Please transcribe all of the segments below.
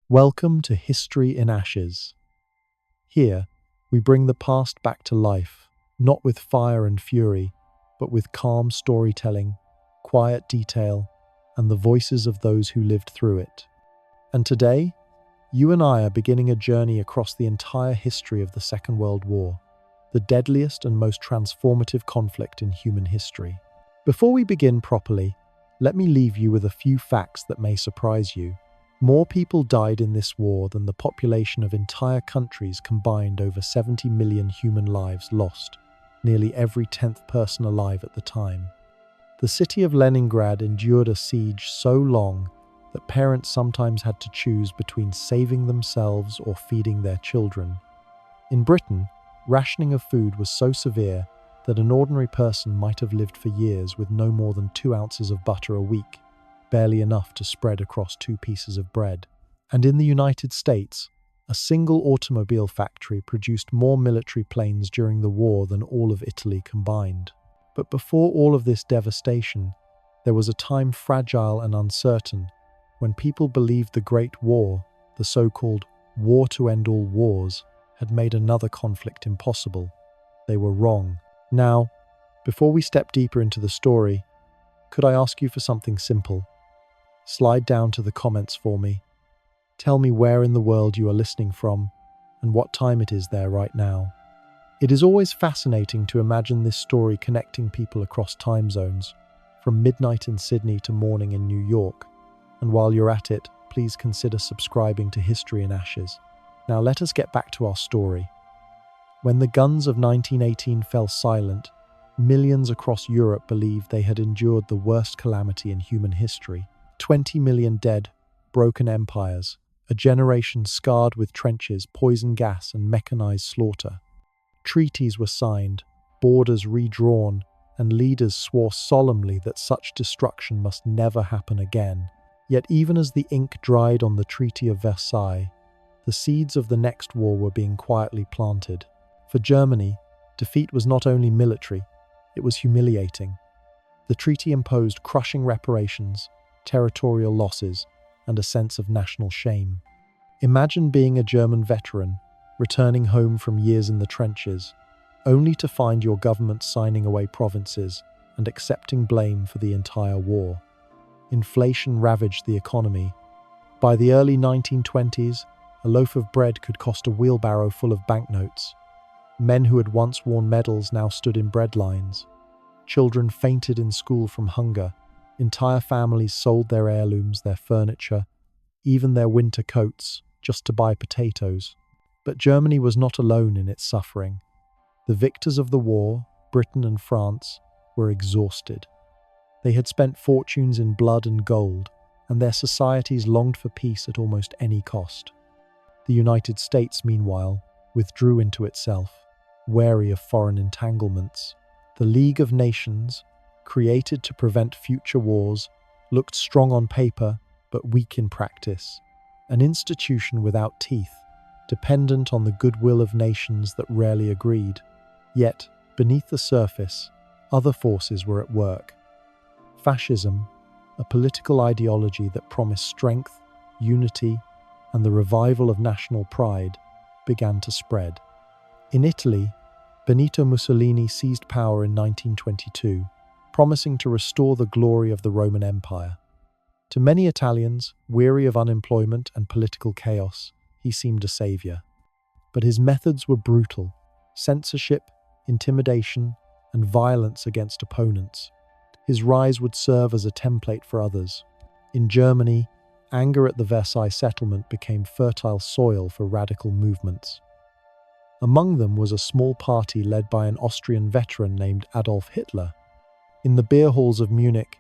Welcome to History in Ashes. Here, we bring the past back to life, not with fire and fury, but with calm storytelling, quiet detail, and the voices of those who lived through it. And today, you and I are beginning a journey across the entire history of the Second World War, the deadliest and most transformative conflict in human history. Before we begin properly, let me leave you with a few facts that may surprise you. More people died in this war than the population of entire countries combined. Over 70 million human lives lost, nearly every 10th person alive at the time. The city of Leningrad endured a siege so long that parents sometimes had to choose between saving themselves or feeding their children. In Britain, rationing of food was so severe that an ordinary person might have lived for years with no more than 2 ounces of butter a week, barely enough to spread across 2 pieces of bread. And in the United States, a single automobile factory produced more military planes during the war than all of Italy combined. But before all of this devastation, there was a time fragile and uncertain when people believed the Great War, the so-called war to end all wars, had made another conflict impossible. They were wrong. Now, before we step deeper into the story, could I ask you for something simple? Slide down to the comments for me. Tell me where in the world you are listening from and what time it is there right now. It is always fascinating to imagine this story connecting people across time zones, from midnight in Sydney to morning in New York. And while you're at it, please consider subscribing to History in Ashes. Now let us get back to our story. When the guns of 1918 fell silent, millions across Europe believed they had endured the worst calamity in human history. 20 million dead, broken empires, a generation scarred with trenches, poison gas, and mechanized slaughter. Treaties were signed, borders redrawn, and leaders swore solemnly that such destruction must never happen again. Yet even as the ink dried on the Treaty of Versailles, the seeds of the next war were being quietly planted. For Germany, defeat was not only military, it was humiliating. The treaty imposed crushing reparations, territorial losses, and a sense of national shame. Imagine being a German veteran, returning home from years in the trenches, only to find your government signing away provinces and accepting blame for the entire war. Inflation ravaged the economy. By the early 1920s, a loaf of bread could cost a wheelbarrow full of banknotes. Men who had once worn medals now stood in bread lines. Children fainted in school from hunger. Entire families sold their heirlooms, their furniture, even their winter coats, just to buy potatoes. But Germany was not alone in its suffering. The victors of the war, Britain and France, were exhausted. They had spent fortunes in blood and gold, and their societies longed for peace at almost any cost. The United States, meanwhile, withdrew into itself, wary of foreign entanglements. The League of Nations, created to prevent future wars, looked strong on paper but weak in practice. An institution without teeth, dependent on the goodwill of nations that rarely agreed. Yet, beneath the surface, other forces were at work. Fascism, a political ideology that promised strength, unity, and the revival of national pride, began to spread. In Italy, Benito Mussolini seized power in 1922, promising to restore the glory of the Roman Empire. To many Italians, weary of unemployment and political chaos, he seemed a savior. But his methods were brutal: censorship, intimidation, and violence against opponents. His rise would serve as a template for others. In Germany, anger at the Versailles settlement became fertile soil for radical movements. Among them was a small party led by an Austrian veteran named Adolf Hitler. In the beer halls of Munich,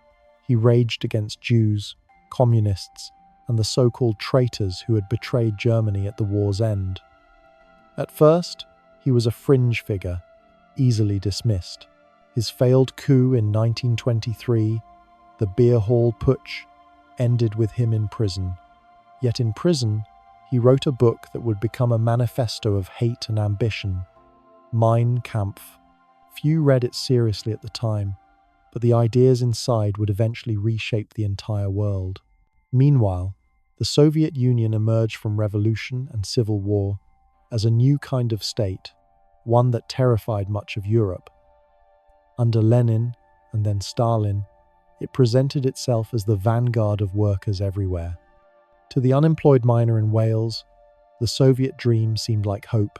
he raged against Jews, communists, and the so-called traitors who had betrayed Germany at the war's end. At first, he was a fringe figure, easily dismissed. His failed coup in 1923, the beer hall putsch, ended with him in prison. Yet in prison, he wrote a book that would become a manifesto of hate and ambition, Mein Kampf. Few read it seriously at the time, but the ideas inside would eventually reshape the entire world. Meanwhile, The Soviet Union emerged from revolution and civil war as a new kind of state, one that terrified much of Europe. Under Lenin and then Stalin, it presented itself as the vanguard of workers everywhere. To the unemployed miner in Wales, the Soviet dream seemed like hope.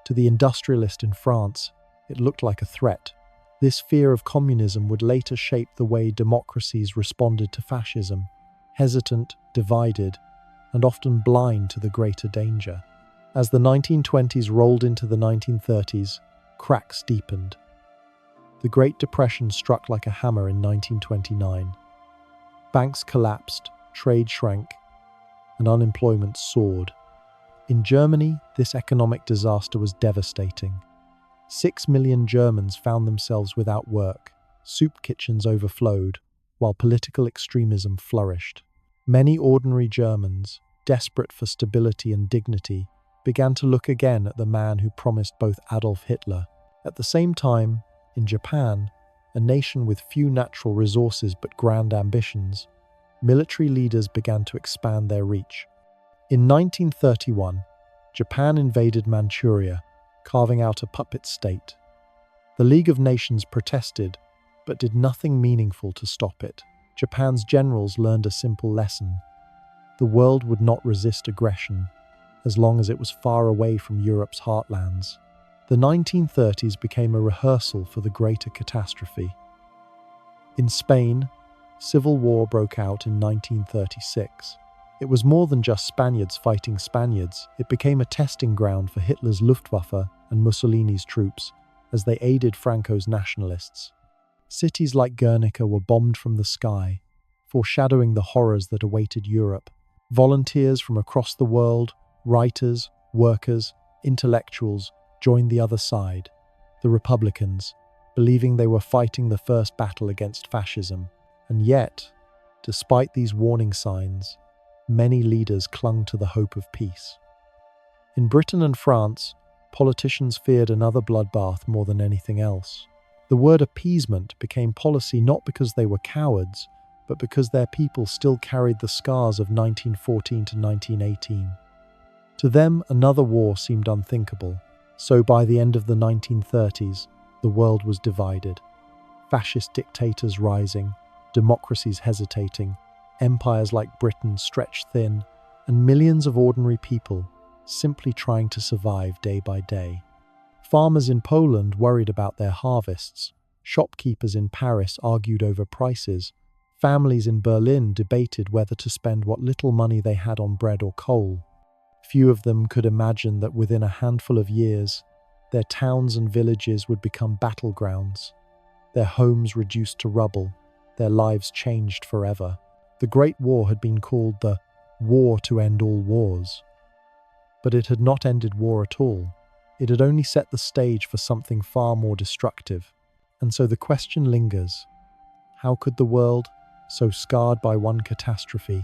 To the industrialist in France, it looked like a threat. This fear of communism would later shape the way democracies responded to fascism, hesitant, divided, and often blind to the greater danger. As the 1920s rolled into the 1930s, cracks deepened. The Great Depression struck like a hammer in 1929. Banks collapsed, trade shrank, and unemployment soared. In Germany, this economic disaster was devastating. 6 million Germans found themselves without work, soup kitchens overflowed, while political extremism flourished. Many ordinary Germans, desperate for stability and dignity, began to look again at the man who promised both Adolf Hitler. At the same time, in Japan, a nation with few natural resources but grand ambitions, military leaders began to expand their reach. In 1931, Japan invaded Manchuria, carving out a puppet state. The League of Nations protested, but did nothing meaningful to stop it. Japan's generals learned a simple lesson. The world would not resist aggression, as long as it was far away from Europe's heartlands. The 1930s became a rehearsal for the greater catastrophe. In Spain, civil war broke out in 1936. It was more than just Spaniards fighting Spaniards. It became a testing ground for Hitler's Luftwaffe and Mussolini's troops as they aided Franco's nationalists. Cities like Guernica were bombed from the sky, foreshadowing the horrors that awaited Europe. Volunteers from across the world, writers, workers, intellectuals, joined the other side, the Republicans, believing they were fighting the first battle against fascism. And yet, despite these warning signs, many leaders clung to the hope of peace. In Britain and France, politicians feared another bloodbath more than anything else. The word appeasement became policy not because they were cowards, but because their people still carried the scars of 1914 to 1918. To them, another war seemed unthinkable. So by the end of the 1930s, the world was divided. Fascist dictators rising, democracies hesitating, empires like Britain stretched thin, and millions of ordinary people simply trying to survive day by day. Farmers in Poland worried about their harvests. Shopkeepers in Paris argued over prices. Families in Berlin debated whether to spend what little money they had on bread or coal. Few of them could imagine that within a handful of years, their towns and villages would become battlegrounds, their homes reduced to rubble, their lives changed forever. The Great War had been called the war to end all wars. But it had not ended war at all. It had only set the stage for something far more destructive. And so the question lingers: how could the world, so scarred by one catastrophe,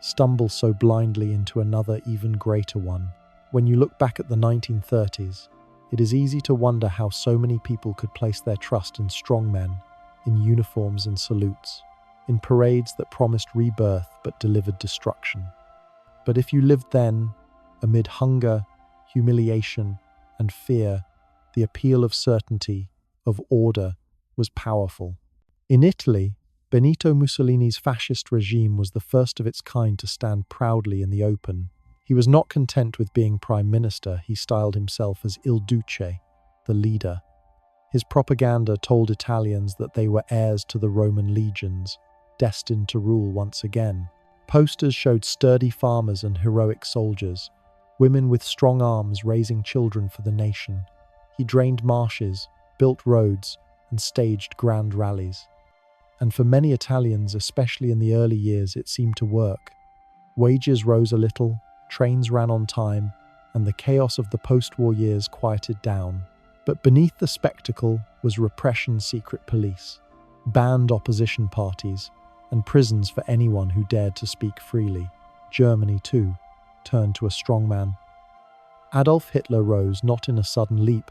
stumble so blindly into another even greater one? When you look back at the 1930s, it is easy to wonder how so many people could place their trust in strong men, in uniforms and salutes, in parades that promised rebirth but delivered destruction. But if you lived then, amid hunger, humiliation, and fear, the appeal of certainty, of order, was powerful. In Italy, Benito Mussolini's fascist regime was the first of its kind to stand proudly in the open. He was not content with being prime minister. He styled himself as Il Duce, the leader. His propaganda told Italians that they were heirs to the Roman legions, destined to rule once again. Posters showed sturdy farmers and heroic soldiers, women with strong arms raising children for the nation. He drained marshes, built roads, and staged grand rallies. And for many Italians, especially in the early years, it seemed to work. Wages rose a little, trains ran on time, and the chaos of the post-war years quieted down. But beneath the spectacle was repression's secret police, banned opposition parties, and prisons for anyone who dared to speak freely. Germany, too, turned to a strongman. Adolf Hitler rose not in a sudden leap,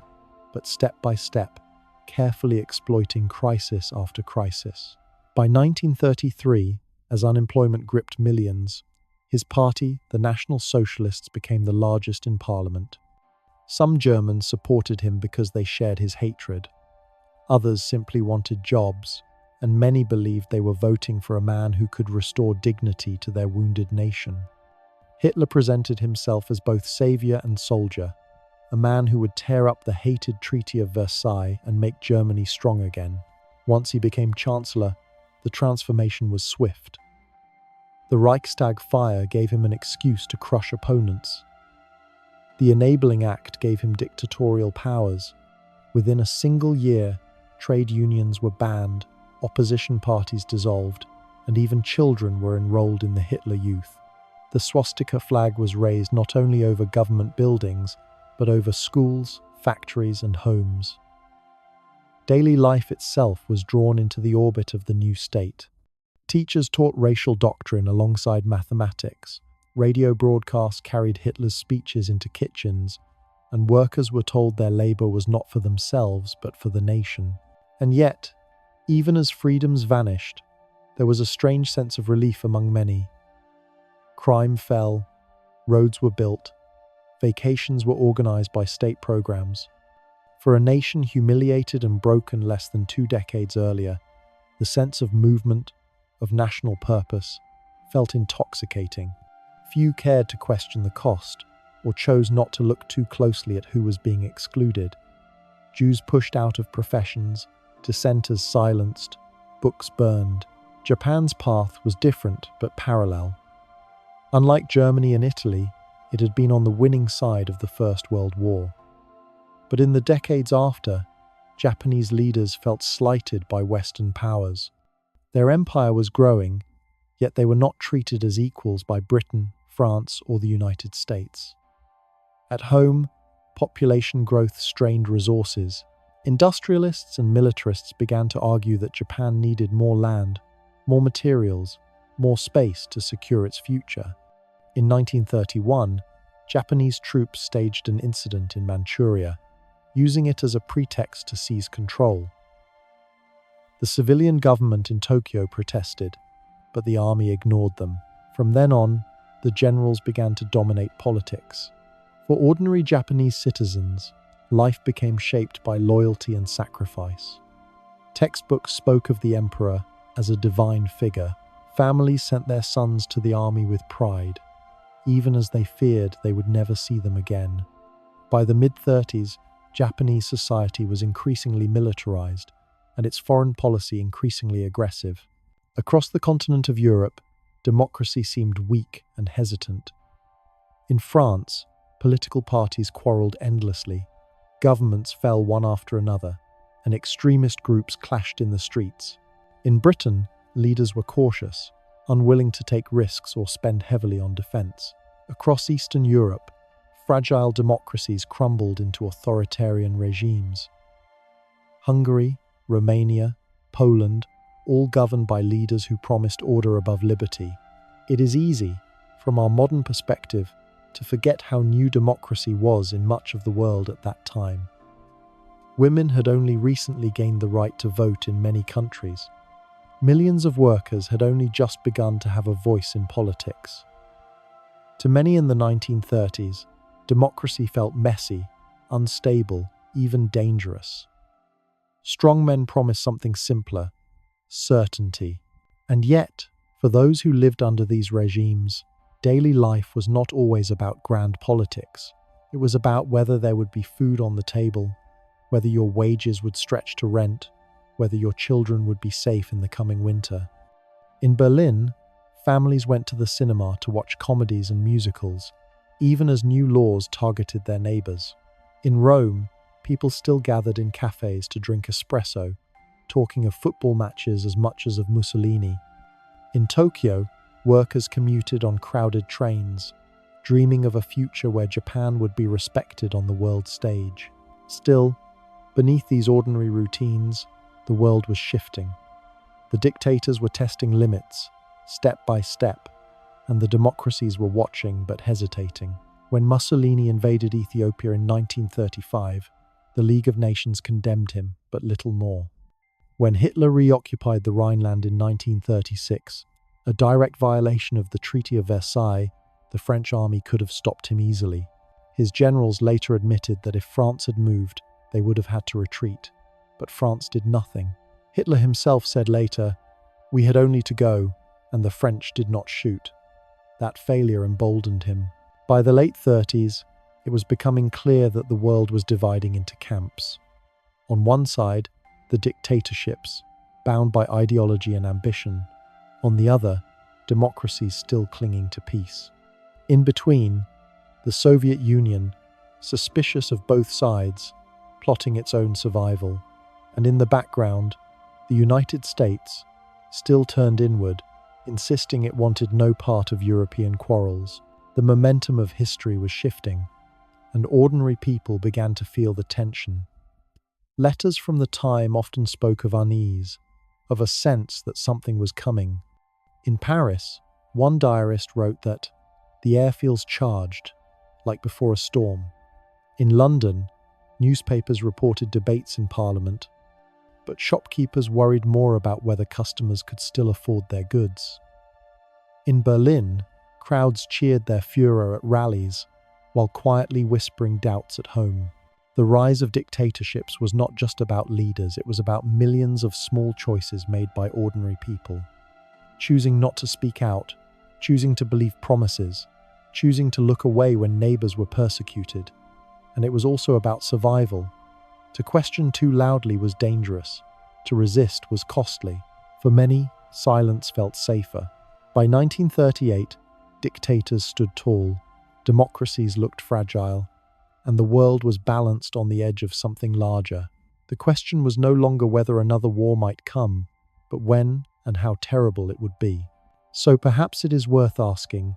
but step by step, carefully exploiting crisis after crisis. By 1933, as unemployment gripped millions, His party, the National Socialists, became the largest in parliament. Some Germans supported him because they shared his hatred. Others simply wanted jobs, and many believed they were voting for a man who could restore dignity to their wounded nation. Hitler presented himself as both savior and soldier, a man who would tear up the hated Treaty of Versailles and make Germany strong again. Once he became Chancellor, the transformation was swift. The Reichstag fire gave him an excuse to crush opponents. The Enabling Act gave him dictatorial powers. Within a single year, trade unions were banned, opposition parties dissolved, and even children were enrolled in the Hitler Youth. The swastika flag was raised not only over government buildings, but over schools, factories, and homes. Daily life itself was drawn into the orbit of the new state. Teachers taught racial doctrine alongside mathematics. Radio broadcasts carried Hitler's speeches into kitchens, and workers were told their labor was not for themselves, but for the nation. And yet, even as freedoms vanished, there was a strange sense of relief among many. Crime fell, roads were built, vacations were organized by state programs. For a nation humiliated and broken less than 2 decades earlier, the sense of movement, of national purpose, felt intoxicating. Few cared to question the cost, or chose not to look too closely at who was being excluded. Jews pushed out of professions, dissenters silenced, books burned. Japan's path was different but parallel. Unlike Germany and Italy, it had been on the winning side of the First World War. But in the decades after, Japanese leaders felt slighted by Western powers. Their empire was growing, yet they were not treated as equals by Britain, France, or the United States. At home, population growth strained resources. Industrialists and militarists began to argue that Japan needed more land, more materials, more space to secure its future. In 1931, Japanese troops staged an incident in Manchuria, using it as a pretext to seize control. The civilian government in Tokyo protested, but the army ignored them. From then on, the generals began to dominate politics. For ordinary Japanese citizens, life became shaped by loyalty and sacrifice. Textbooks spoke of the emperor as a divine figure. Families sent their sons to the army with pride, even as they feared they would never see them again. By the mid-30s, Japanese society was increasingly militarized, and its foreign policy increasingly aggressive. Across the continent of Europe, democracy seemed weak and hesitant. In France, political parties quarreled endlessly, governments fell one after another, and extremist groups clashed in the streets. In Britain, leaders were cautious, unwilling to take risks or spend heavily on defense. Across Eastern Europe, fragile democracies crumbled into authoritarian regimes. Hungary, Romania, Poland, all governed by leaders who promised order above liberty. It is easy, from our modern perspective, to forget how new democracy was in much of the world at that time. Women had only recently gained the right to vote in many countries. Millions of workers had only just begun to have a voice in politics. To many in the 1930s, democracy felt messy, unstable, even dangerous. Strong men promised something simpler: certainty. And yet, for those who lived under these regimes, daily life was not always about grand politics. It was about whether there would be food on the table, whether your wages would stretch to rent, whether your children would be safe in the coming winter. In Berlin, families went to the cinema to watch comedies and musicals, even as new laws targeted their neighbors. In Rome, people still gathered in cafes to drink espresso, talking of football matches as much as of Mussolini. In Tokyo, workers commuted on crowded trains, dreaming of a future where Japan would be respected on the world stage. Still, beneath these ordinary routines, the world was shifting. The dictators were testing limits, step by step, and the democracies were watching but hesitating. When Mussolini invaded Ethiopia in 1935, the League of Nations condemned him, but little more. When Hitler reoccupied the Rhineland in 1936, a direct violation of the Treaty of Versailles. The French army could have stopped him easily. His generals later admitted that if France had moved, they would have had to retreat. But France did nothing. Hitler himself said later, "We had only to go, and the French did not shoot." That failure emboldened him. By the late 30s, it was becoming clear that the world was dividing into camps. On one side, the dictatorships, bound by ideology and ambition. On the other, democracies still clinging to peace. In between, the Soviet Union, suspicious of both sides, plotting its own survival. And in the background, the United States, still turned inward, insisting it wanted no part of European quarrels. The momentum of history was shifting, and ordinary people began to feel the tension. Letters from the time often spoke of unease, of a sense that something was coming. In Paris, one diarist wrote that, "The air feels charged, like before a storm." In London, newspapers reported debates in Parliament, but shopkeepers worried more about whether customers could still afford their goods. In Berlin, crowds cheered their Führer at rallies, while quietly whispering doubts at home. The rise of dictatorships was not just about leaders, it was about millions of small choices made by ordinary people. Choosing not to speak out, choosing to believe promises, choosing to look away when neighbors were persecuted. And it was also about survival. To question too loudly was dangerous. To resist was costly. For many, silence felt safer. By 1938, dictators stood tall, democracies looked fragile, and the world was balanced on the edge of something larger. The question was no longer whether another war might come, but when and how terrible it would be. So perhaps it is worth asking,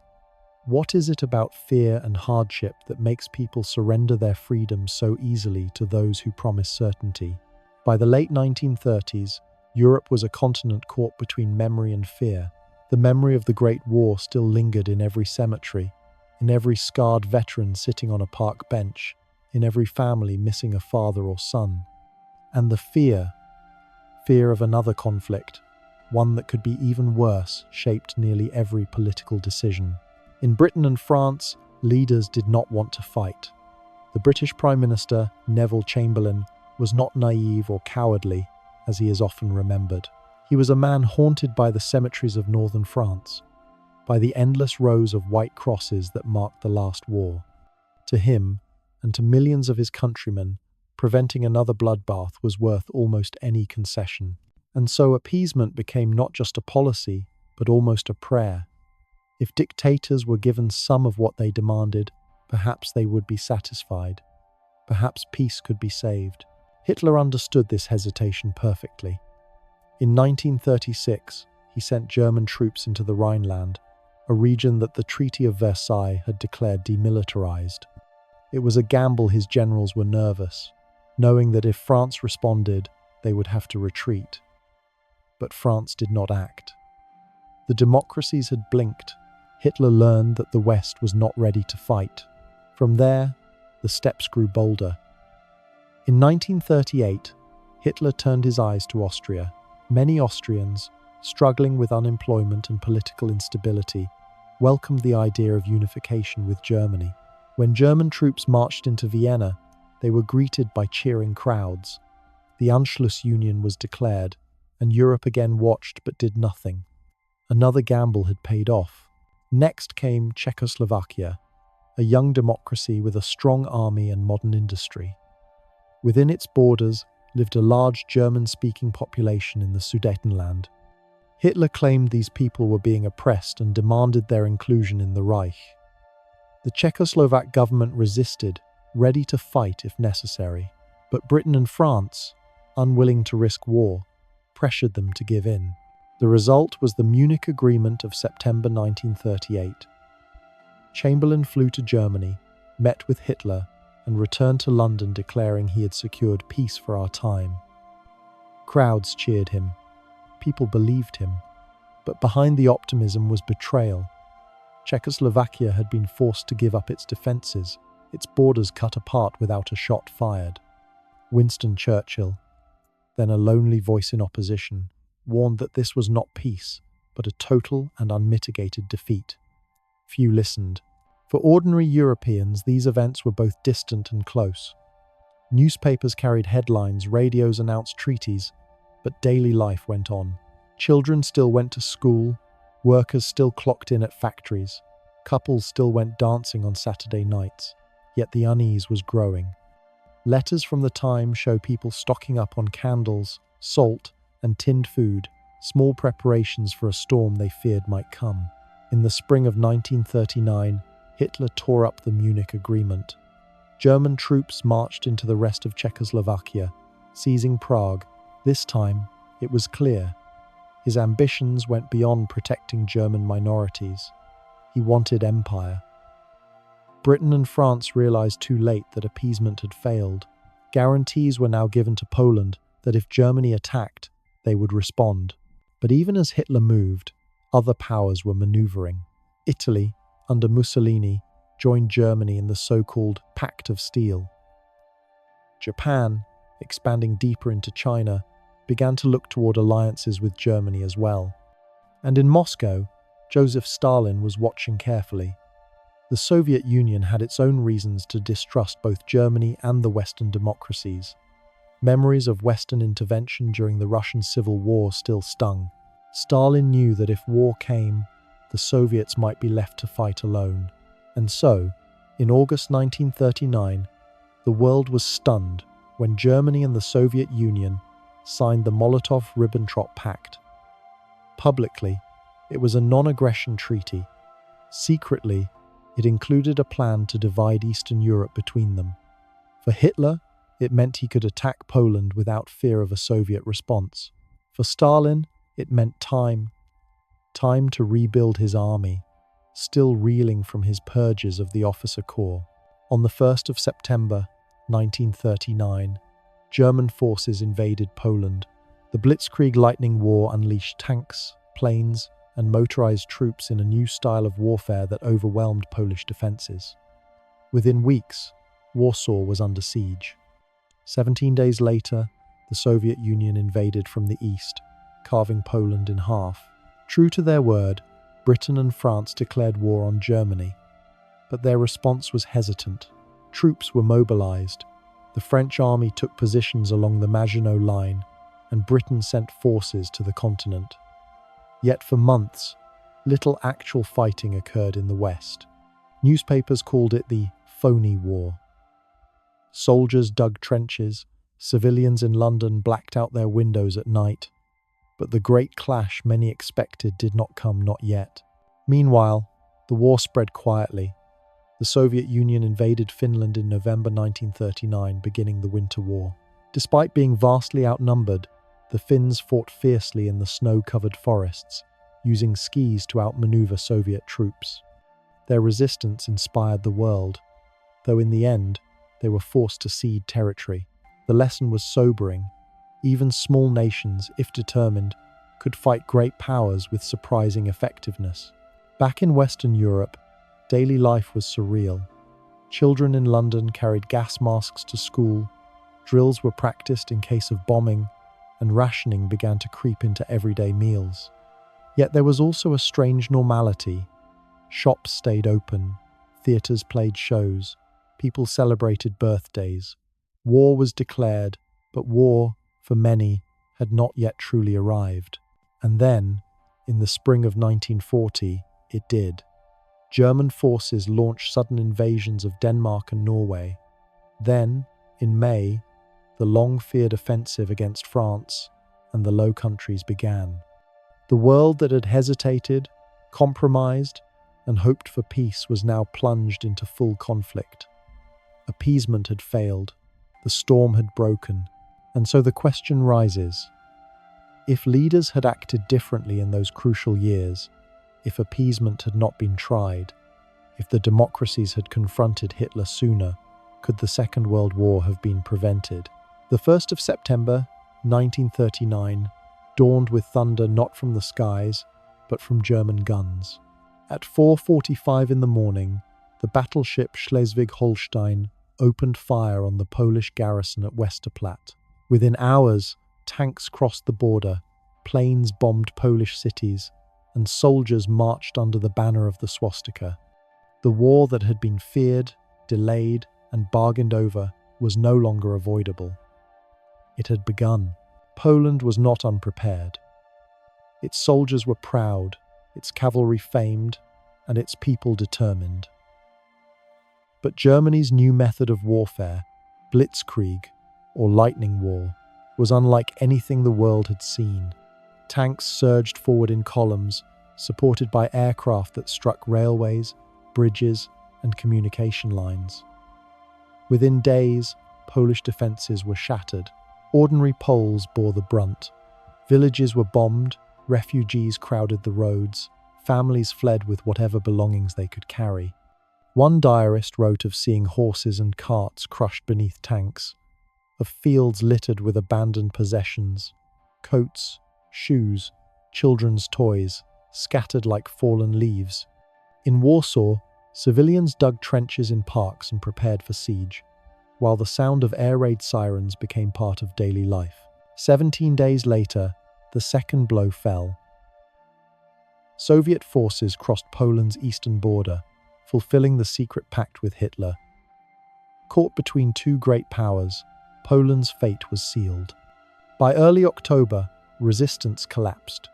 what is it about fear and hardship that makes people surrender their freedom so easily to those who promise certainty? By the late 1930s, Europe was a continent caught between memory and fear. The memory of the Great War still lingered in every cemetery, in every scarred veteran sitting on a park bench, in every family missing a father or son. And the fear of another conflict, one that could be even worse, shaped nearly every political decision. In Britain and France, leaders did not want to fight. The British Prime Minister, Neville Chamberlain, was not naive or cowardly, as he is often remembered. He was a man haunted by the cemeteries of northern France, by the endless rows of white crosses that marked the last war. To him, and to millions of his countrymen, preventing another bloodbath was worth almost any concession. And so appeasement became not just a policy, but almost a prayer. If dictators were given some of what they demanded, perhaps they would be satisfied. Perhaps peace could be saved. Hitler understood this hesitation perfectly. In 1936, he sent German troops into the Rhineland, a region that the Treaty of Versailles had declared demilitarized. It was a gamble. His generals were nervous, knowing that if France responded, they would have to retreat. But France did not act. The democracies had blinked. Hitler learned that the West was not ready to fight. From there, the steps grew bolder. In 1938, Hitler turned his eyes to Austria. Many Austrians, struggling with unemployment and political instability, welcomed the idea of unification with Germany. When German troops marched into Vienna, they were greeted by cheering crowds. The Anschluss Union was declared, and Europe again watched but did nothing. Another gamble had paid off. Next came Czechoslovakia, a young democracy with a strong army and modern industry. Within its borders lived a large German-speaking population in the Sudetenland. Hitler claimed these people were being oppressed and demanded their inclusion in the Reich. The Czechoslovak government resisted, ready to fight if necessary. But Britain and France, unwilling to risk war, pressured them to give in. The result was the Munich Agreement of September 1938. Chamberlain flew to Germany, met with Hitler, and returned to London declaring he had secured peace for our time. Crowds cheered him. People believed him. But behind the optimism was betrayal. Czechoslovakia had been forced to give up its defences, its borders cut apart without a shot fired. Winston Churchill, then a lonely voice in opposition, warned that this was not peace, but a total and unmitigated defeat. Few listened. For ordinary Europeans, these events were both distant and close. Newspapers carried headlines, radios announced treaties, but daily life went on. Children still went to school, workers still clocked in at factories, couples still went dancing on Saturday nights, yet the unease was growing. Letters from the time show people stocking up on candles, salt, and tinned food, small preparations for a storm they feared might come. In the spring of 1939, Hitler tore up the Munich Agreement. German troops marched into the rest of Czechoslovakia, seizing Prague. This time, it was clear. His ambitions went beyond protecting German minorities. He wanted empire. Britain and France realized too late that appeasement had failed. Guarantees were now given to Poland that if Germany attacked, they would respond. But even as Hitler moved, other powers were maneuvering. Italy, under Mussolini, joined Germany in the so-called Pact of Steel. Japan, expanding deeper into China, began to look toward alliances with Germany as well. And in Moscow, Joseph Stalin was watching carefully. The Soviet Union had its own reasons to distrust both Germany and the Western democracies. Memories of Western intervention during the Russian Civil War still stung. Stalin knew that if war came, the Soviets might be left to fight alone. And so, in August 1939, the world was stunned when Germany and the Soviet Union signed the Molotov-Ribbentrop Pact. Publicly, it was a non-aggression treaty. Secretly, it included a plan to divide Eastern Europe between them. For Hitler, it meant he could attack Poland without fear of a Soviet response. For Stalin, it meant time to rebuild his army, still reeling from his purges of the officer corps. On the 1st of September, 1939, German forces invaded Poland. The Blitzkrieg Lightning War unleashed tanks, planes, and motorized troops in a new style of warfare that overwhelmed Polish defenses. Within weeks, Warsaw was under siege. 17 days later, the Soviet Union invaded from the east, carving Poland in half. True to their word, Britain and France declared war on Germany, but their response was hesitant. Troops were mobilized. The French army took positions along the Maginot Line, and Britain sent forces to the continent. Yet for months, little actual fighting occurred in the West. Newspapers called it the phony war. Soldiers dug trenches, civilians in London blacked out their windows at night. But the great clash many expected did not come not yet. Meanwhile, the war spread quietly. The Soviet Union invaded Finland in November 1939, beginning the Winter War. Despite being vastly outnumbered, the Finns fought fiercely in the snow-covered forests, using skis to outmaneuver Soviet troops. Their resistance inspired the world, though in the end, they were forced to cede territory. The lesson was sobering. Even small nations, if determined, could fight great powers with surprising effectiveness. Back in Western Europe, daily life was surreal. Children in London carried gas masks to school, drills were practiced in case of bombing, and rationing began to creep into everyday meals. Yet there was also a strange normality. Shops stayed open, theatres played shows, people celebrated birthdays. War was declared, but war, for many, had not yet truly arrived. And then, in the spring of 1940, it did. German forces launched sudden invasions of Denmark and Norway. Then, in May, the long-feared offensive against France and the Low Countries began. The world that had hesitated, compromised, and hoped for peace was now plunged into full conflict. Appeasement had failed, the storm had broken, and so the question rises: if leaders had acted differently in those crucial years, if appeasement had not been tried, if the democracies had confronted Hitler sooner, could the Second World War have been prevented? The 1st of September, 1939, dawned with thunder not from the skies, but from German guns. At 4:45 in the morning, the battleship Schleswig-Holstein opened fire on the Polish garrison at Westerplatte. Within hours, tanks crossed the border, planes bombed Polish cities, and soldiers marched under the banner of the swastika. The war that had been feared, delayed, and bargained over was no longer avoidable. It had begun. Poland was not unprepared. Its soldiers were proud, its cavalry famed, and its people determined. But Germany's new method of warfare, blitzkrieg, or lightning war, was unlike anything the world had seen. Tanks surged forward in columns, supported by aircraft that struck railways, bridges, and communication lines. Within days, Polish defences were shattered. Ordinary Poles bore the brunt. Villages were bombed, refugees crowded the roads, families fled with whatever belongings they could carry. One diarist wrote of seeing horses and carts crushed beneath tanks, of fields littered with abandoned possessions, coats, shoes, children's toys, scattered like fallen leaves. In Warsaw, civilians dug trenches in parks and prepared for siege, while the sound of air raid sirens became part of daily life. 17 days later, the second blow fell. Soviet forces crossed Poland's eastern border, fulfilling the secret pact with Hitler. Caught between two great powers, Poland's fate was sealed. By early October, resistance collapsed.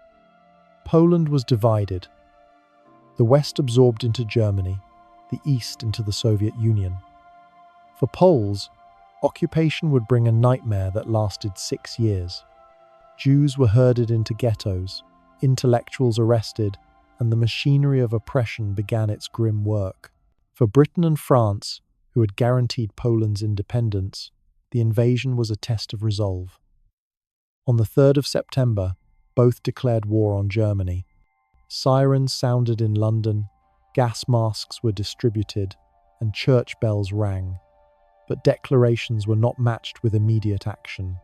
Poland was divided. The West absorbed into Germany, the East into the Soviet Union. For Poles, occupation would bring a nightmare that lasted 6 years. Jews were herded into ghettos, intellectuals arrested, and the machinery of oppression began its grim work. For Britain and France, who had guaranteed Poland's independence, the invasion was a test of resolve. On the 3rd of September, both declared war on Germany. Sirens sounded in London, gas masks were distributed, and church bells rang. But declarations were not matched with immediate action.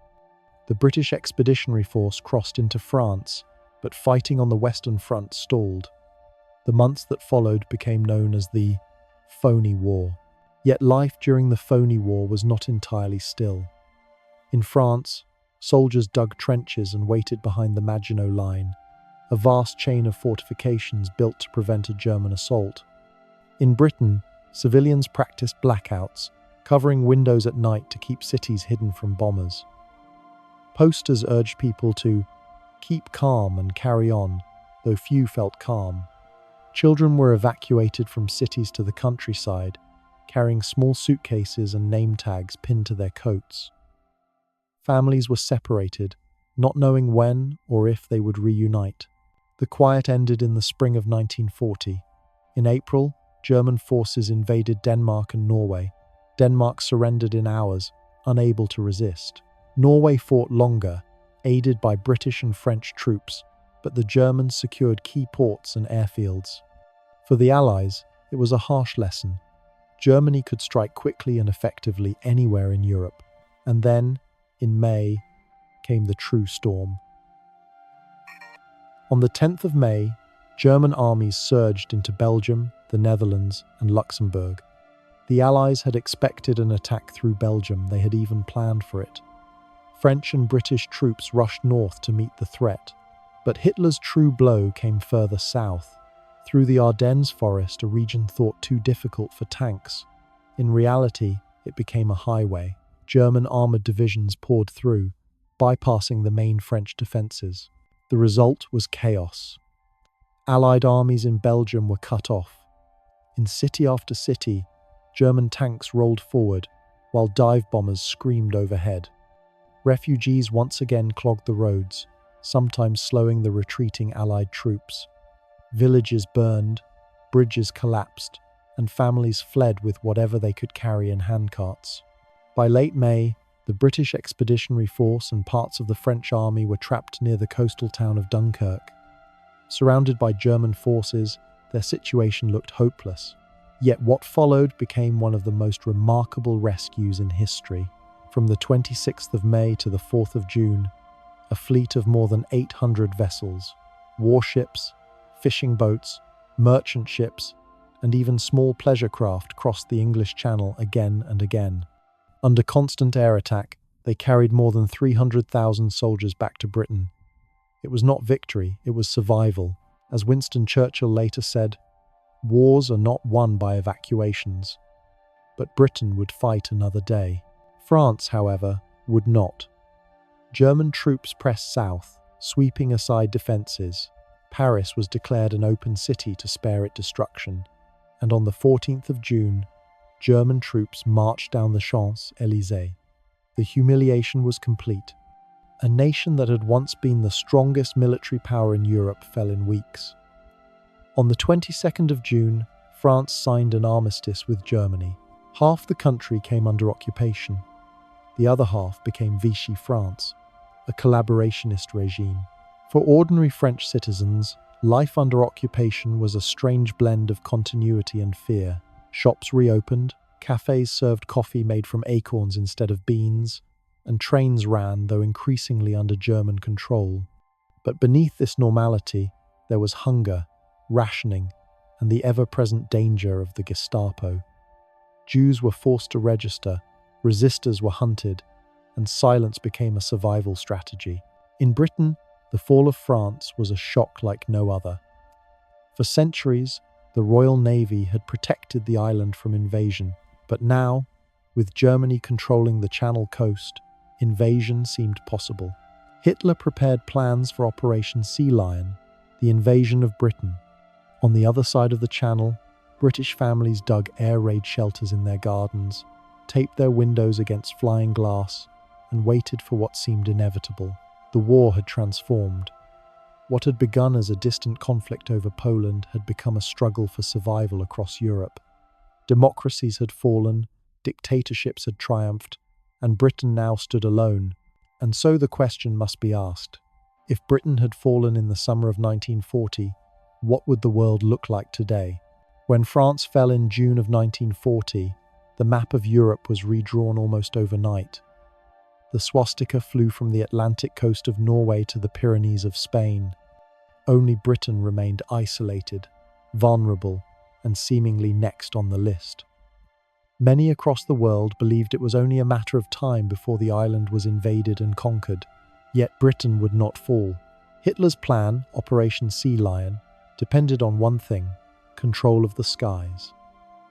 The British Expeditionary Force crossed into France, but fighting on the Western Front stalled. The months that followed became known as the Phony War. Yet life during the Phony War was not entirely still. In France, soldiers dug trenches and waited behind the Maginot Line, a vast chain of fortifications built to prevent a German assault. In Britain, civilians practiced blackouts, covering windows at night to keep cities hidden from bombers. Posters urged people to keep calm and carry on, though few felt calm. Children were evacuated from cities to the countryside, carrying small suitcases and name tags pinned to their coats. Families were separated, not knowing when or if they would reunite. The quiet ended in the spring of 1940. In April, German forces invaded Denmark and Norway. Denmark surrendered in hours, unable to resist. Norway fought longer, aided by British and French troops, but the Germans secured key ports and airfields. For the Allies, it was a harsh lesson. Germany could strike quickly and effectively anywhere in Europe. And then, in May, came the true storm. On the 10th of May, German armies surged into Belgium, the Netherlands, and Luxembourg. The Allies had expected an attack through Belgium, they had even planned for it. French and British troops rushed north to meet the threat, but Hitler's true blow came further south, through the Ardennes forest, a region thought too difficult for tanks. In reality, it became a highway. German armoured divisions poured through, bypassing the main French defences. The result was chaos. Allied armies in Belgium were cut off. In city after city, German tanks rolled forward, while dive bombers screamed overhead. Refugees once again clogged the roads, sometimes slowing the retreating Allied troops. Villages burned, bridges collapsed, and families fled with whatever they could carry in handcarts. By late May, the British Expeditionary Force and parts of the French army were trapped near the coastal town of Dunkirk. Surrounded by German forces, their situation looked hopeless. Yet what followed became one of the most remarkable rescues in history. From the 26th of May to the 4th of June, a fleet of more than 800 vessels, warships, fishing boats, merchant ships, and even small pleasure craft crossed the English Channel again and again. Under constant air attack, they carried more than 300,000 soldiers back to Britain. It was not victory, it was survival. As Winston Churchill later said, "Wars are not won by evacuations," but Britain would fight another day. France, however, would not. German troops pressed south, sweeping aside defences. Paris was declared an open city to spare it destruction, and on the 14th of June, German troops marched down the Champs-Élysées. The humiliation was complete. A nation that had once been the strongest military power in Europe fell in weeks. On the 22nd of June, France signed an armistice with Germany. Half the country came under occupation. The other half became Vichy France, a collaborationist regime. For ordinary French citizens, life under occupation was a strange blend of continuity and fear. Shops reopened, cafes served coffee made from acorns instead of beans, and trains ran, though increasingly under German control. But beneath this normality, there was hunger, rationing, and the ever-present danger of the Gestapo. Jews were forced to register, resistors were hunted, and silence became a survival strategy. In Britain, the fall of France was a shock like no other. For centuries, the Royal Navy had protected the island from invasion, but now, with Germany controlling the Channel coast, invasion seemed possible. Hitler prepared plans for Operation Sea Lion, the invasion of Britain. On the other side of the Channel, British families dug air raid shelters in their gardens, taped their windows against flying glass, and waited for what seemed inevitable. The war had transformed. What had begun as a distant conflict over Poland had become a struggle for survival across Europe. Democracies had fallen, dictatorships had triumphed, and Britain now stood alone. And so the question must be asked: if Britain had fallen in the summer of 1940, what would the world look like today? When France fell in June of 1940, the map of Europe was redrawn almost overnight. The swastika flew from the Atlantic coast of Norway to the Pyrenees of Spain. Only Britain remained isolated, vulnerable, and seemingly next on the list. Many across the world believed it was only a matter of time before the island was invaded and conquered. Yet Britain would not fall. Hitler's plan, Operation Sea Lion, depended on one thing: control of the skies.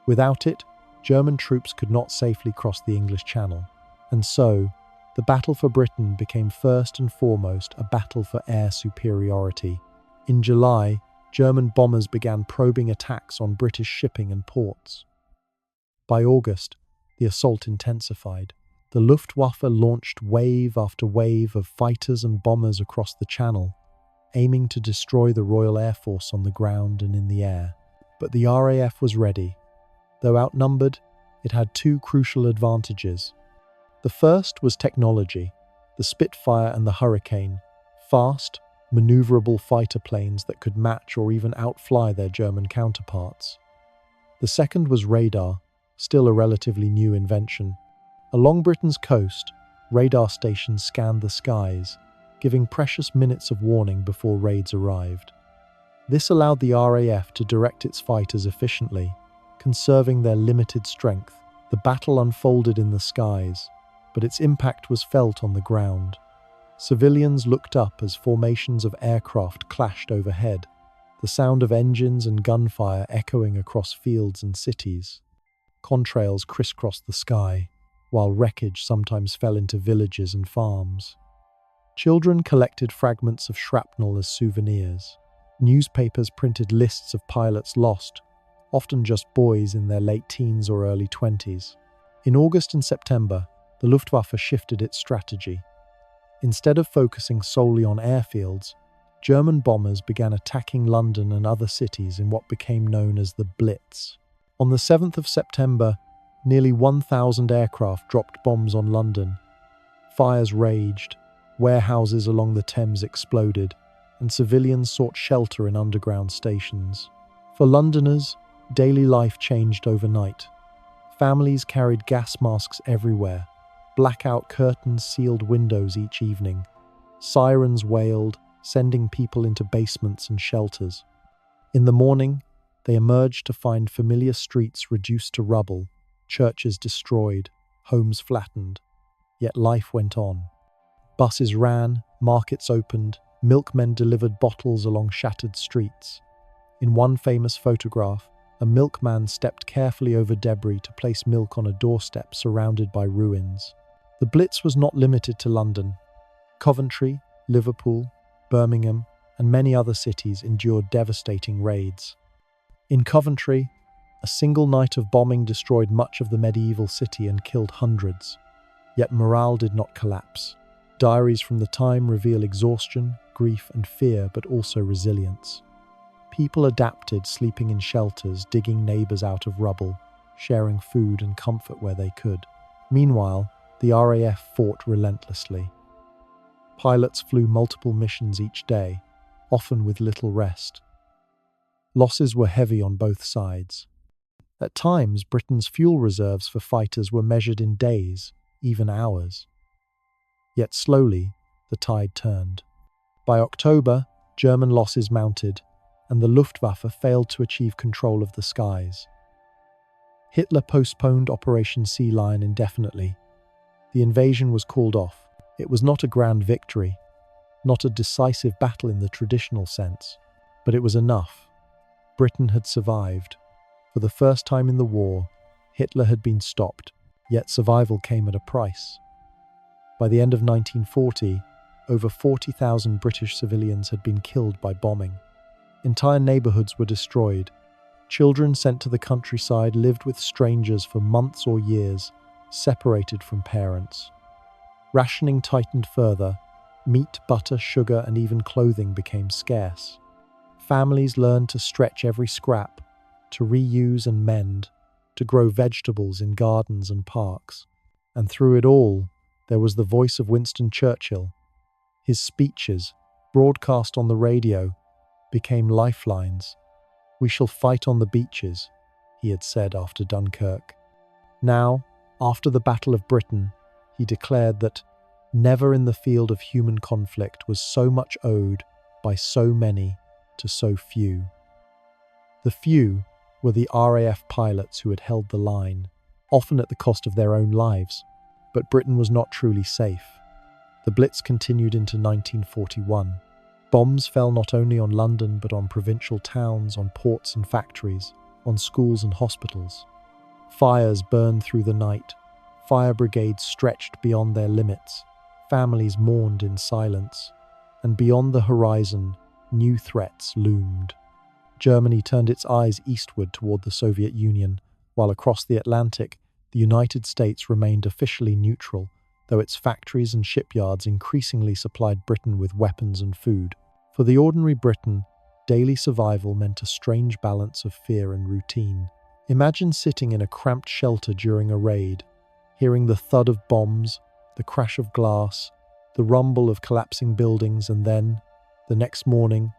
Without it, German troops could not safely cross the English Channel. And so, the battle for Britain became first and foremost a battle for air superiority. In July, German bombers began probing attacks on British shipping and ports. By August, the assault intensified. The Luftwaffe launched wave after wave of fighters and bombers across the Channel, aiming to destroy the Royal Air Force on the ground and in the air. But the RAF was ready. Though outnumbered, it had two crucial advantages. The first was technology: the Spitfire and the Hurricane, fast, maneuverable fighter planes that could match or even outfly their German counterparts. The second was radar, still a relatively new invention. Along Britain's coast, radar stations scanned the skies, giving precious minutes of warning before raids arrived. This allowed the RAF to direct its fighters efficiently, conserving their limited strength. The battle unfolded in the skies, but its impact was felt on the ground. Civilians looked up as formations of aircraft clashed overhead, the sound of engines and gunfire echoing across fields and cities. Contrails crisscrossed the sky, while wreckage sometimes fell into villages and farms. Children collected fragments of shrapnel as souvenirs. Newspapers printed lists of pilots lost, often just boys in their late teens or early 20s. In August and September, the Luftwaffe shifted its strategy. Instead of focusing solely on airfields, German bombers began attacking London and other cities in what became known as the Blitz. On the 7th of September, nearly 1,000 aircraft dropped bombs on London. Fires raged, warehouses along the Thames exploded, and civilians sought shelter in underground stations. For Londoners, daily life changed overnight. Families carried gas masks everywhere. Blackout curtains sealed windows each evening. Sirens wailed, sending people into basements and shelters. In the morning, they emerged to find familiar streets reduced to rubble, churches destroyed, homes flattened. Yet life went on. Buses ran, markets opened, Milkmen delivered bottles along shattered streets. In one famous photograph, a milkman stepped carefully over debris to place milk on a doorstep surrounded by ruins. The Blitz was not limited to London. Coventry, Liverpool, Birmingham, and many other cities endured devastating raids. In Coventry, a single night of bombing destroyed much of the medieval city and killed hundreds. Yet morale did not collapse. Diaries from the time reveal exhaustion, grief, and fear, but also resilience. People adapted, sleeping in shelters, digging neighbours out of rubble, sharing food and comfort where they could. Meanwhile, the RAF fought relentlessly. Pilots flew multiple missions each day, often with little rest. Losses were heavy on both sides. At times, Britain's fuel reserves for fighters were measured in days, even hours. Yet slowly, the tide turned. By October, German losses mounted, and the Luftwaffe failed to achieve control of the skies. Hitler postponed Operation Sea Lion indefinitely. The invasion was called off. It was not a grand victory, not a decisive battle in the traditional sense, but it was enough. Britain had survived. For the first time in the war, Hitler had been stopped, yet survival came at a price. By the end of 1940, over 40,000 British civilians had been killed by bombing. Entire neighbourhoods were destroyed. Children sent to the countryside lived with strangers for months or years, separated from parents. Rationing tightened further. Meat, butter, sugar, and even clothing became scarce. Families learned to stretch every scrap, to reuse and mend, to grow vegetables in gardens and parks. And through it all, there was the voice of Winston Churchill. His speeches, broadcast on the radio, became lifelines. "We shall fight on the beaches," he had said after Dunkirk. Now, after the Battle of Britain, he declared that never in the field of human conflict was so much owed by so many to so few. The few were the RAF pilots who had held the line, often at the cost of their own lives. But Britain was not truly safe. The Blitz continued into 1941. Bombs fell not only on London but on provincial towns, on ports and factories, on schools and hospitals. Fires burned through the night. Fire brigades stretched beyond their limits. Families mourned in silence. And beyond the horizon, new threats loomed. Germany turned its eyes eastward toward the Soviet Union, while across the Atlantic, the United States remained officially neutral, though its factories and shipyards increasingly supplied Britain with weapons and food. For the ordinary Briton, daily survival meant a strange balance of fear and routine. Imagine sitting in a cramped shelter during a raid, hearing the thud of bombs, the crash of glass, the rumble of collapsing buildings, and then, the next morning,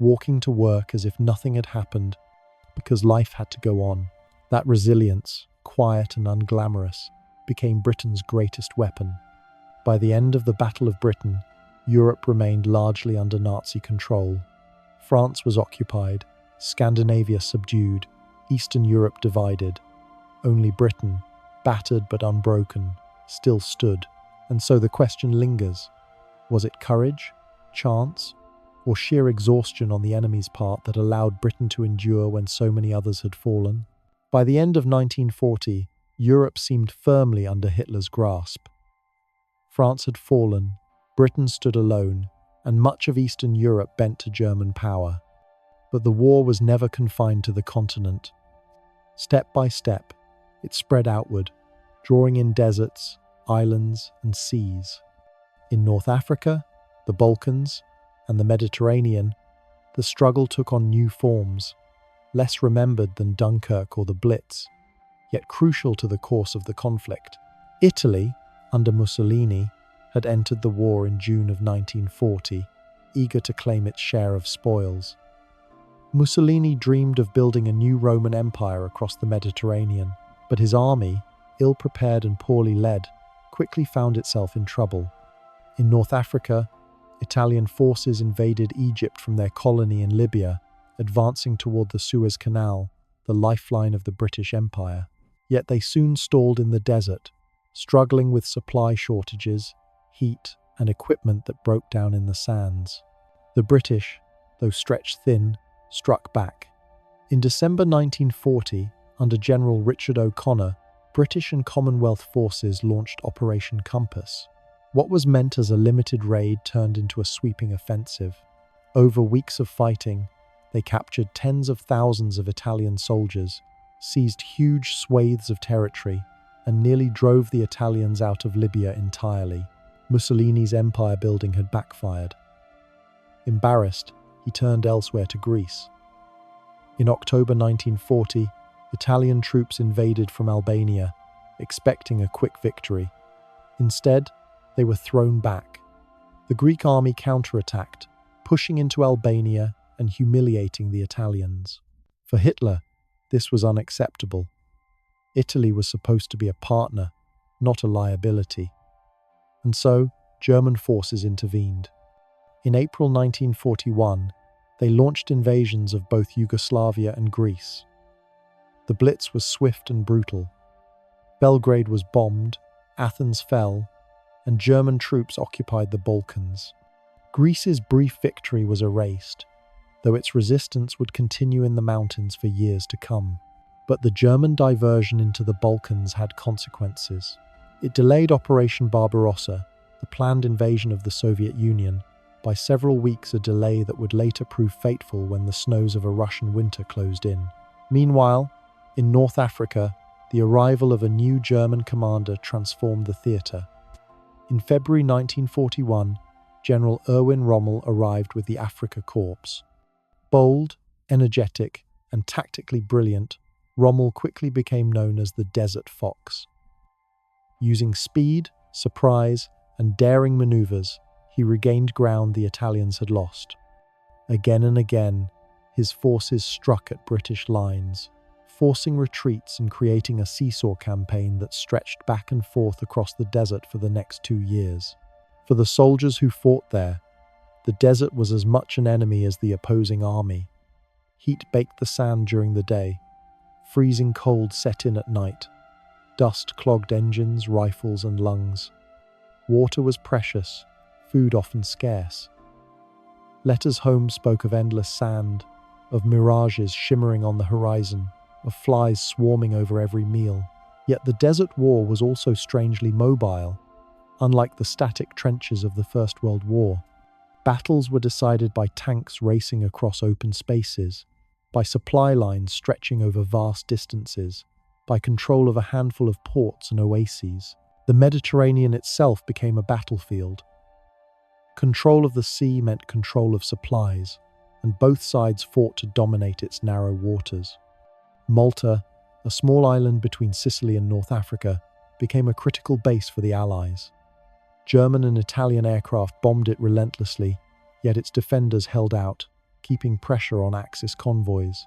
walking to work as if nothing had happened, because life had to go on. That resilience, quiet and unglamorous, became Britain's greatest weapon. By the end of the Battle of Britain, Europe remained largely under Nazi control. France was occupied, Scandinavia subdued, Eastern Europe divided. Only Britain, battered but unbroken, still stood. And so the question lingers: was it courage, chance, or sheer exhaustion on the enemy's part that allowed Britain to endure when so many others had fallen? By the end of 1940, Europe seemed firmly under Hitler's grasp. France had fallen, Britain stood alone, and much of Eastern Europe bent to German power. But the war was never confined to the continent. Step by step, it spread outward, drawing in deserts, islands, and seas. In North Africa, the Balkans, and the Mediterranean, the struggle took on new forms, less remembered than Dunkirk or the Blitz, yet crucial to the course of the conflict. Italy, under Mussolini, had entered the war in June of 1940, eager to claim its share of spoils. Mussolini dreamed of building a new Roman Empire across the Mediterranean, but his army, ill-prepared and poorly led, quickly found itself in trouble. In North Africa, Italian forces invaded Egypt from their colony in Libya, advancing toward the Suez Canal, the lifeline of the British Empire. Yet they soon stalled in the desert, struggling with supply shortages, heat, and equipment that broke down in the sands. The British, though stretched thin, struck back. In December 1940, under General Richard O'Connor, British and Commonwealth forces launched Operation Compass. What was meant as a limited raid turned into a sweeping offensive. Over weeks of fighting, they captured tens of thousands of Italian soldiers, seized huge swathes of territory, and nearly drove the Italians out of Libya entirely. Mussolini's empire building had backfired. Embarrassed, he turned elsewhere to Greece. In October 1940, Italian troops invaded from Albania, expecting a quick victory. Instead, they were thrown back. The Greek army counterattacked, pushing into Albania and humiliating the Italians. For Hitler, this was unacceptable. Italy was supposed to be a partner, not a liability. And so, German forces intervened. In April 1941, they launched invasions of both Yugoslavia and Greece. The Blitz was swift and brutal. Belgrade was bombed, Athens fell, and German troops occupied the Balkans. Greece's brief victory was erased, though its resistance would continue in the mountains for years to come. But the German diversion into the Balkans had consequences. It delayed Operation Barbarossa, the planned invasion of the Soviet Union, by several weeks, a delay that would later prove fateful when the snows of a Russian winter closed in. Meanwhile, in North Africa, the arrival of a new German commander transformed the theatre. In February 1941, General Erwin Rommel arrived with the Afrika Korps. Bold, energetic, and tactically brilliant, Rommel quickly became known as the Desert Fox. Using speed, surprise, and daring maneuvers, he regained ground the Italians had lost. Again and again, his forces struck at British lines, forcing retreats and creating a seesaw campaign that stretched back and forth across the desert for the next 2 years. For the soldiers who fought there, the desert was as much an enemy as the opposing army. Heat baked the sand during the day. Freezing cold set in at night. Dust clogged engines, rifles, and lungs. Water was precious, food often scarce. Letters home spoke of endless sand, of mirages shimmering on the horizon, of flies swarming over every meal. Yet the desert war was also strangely mobile. Unlike the static trenches of the First World War, battles were decided by tanks racing across open spaces, by supply lines stretching over vast distances, by control of a handful of ports and oases. The Mediterranean itself became a battlefield. Control of the sea meant control of supplies, and both sides fought to dominate its narrow waters. Malta, a small island between Sicily and North Africa, became a critical base for the Allies. German and Italian aircraft bombed it relentlessly, yet its defenders held out, keeping pressure on Axis convoys.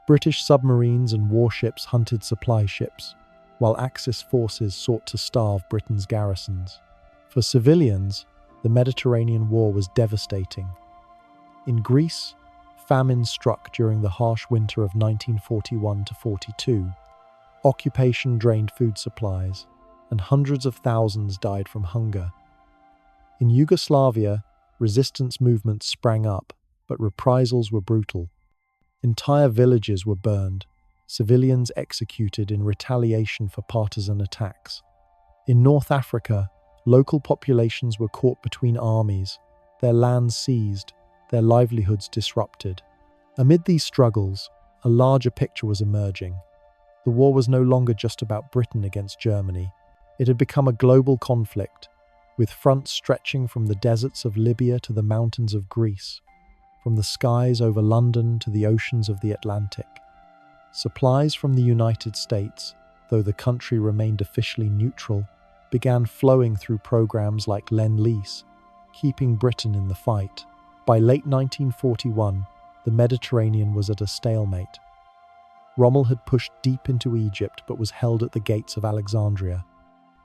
British submarines and warships hunted supply ships, while Axis forces sought to starve Britain's garrisons. For civilians, the Mediterranean War was devastating. In Greece, famine struck during the harsh winter of 1941-42. Occupation drained food supplies, and hundreds of thousands died from hunger. In Yugoslavia, resistance movements sprang up, but reprisals were brutal. Entire villages were burned, civilians executed in retaliation for partisan attacks. In North Africa, local populations were caught between armies, their lands seized, their livelihoods disrupted. Amid these struggles, a larger picture was emerging. The war was no longer just about Britain against Germany. It had become a global conflict, with fronts stretching from the deserts of Libya to the mountains of Greece, from the skies over London to the oceans of the Atlantic. Supplies from the United States, though the country remained officially neutral, began flowing through programs like Lend-Lease, keeping Britain in the fight. By late 1941, the Mediterranean was at a stalemate. Rommel had pushed deep into Egypt but was held at the gates of Alexandria.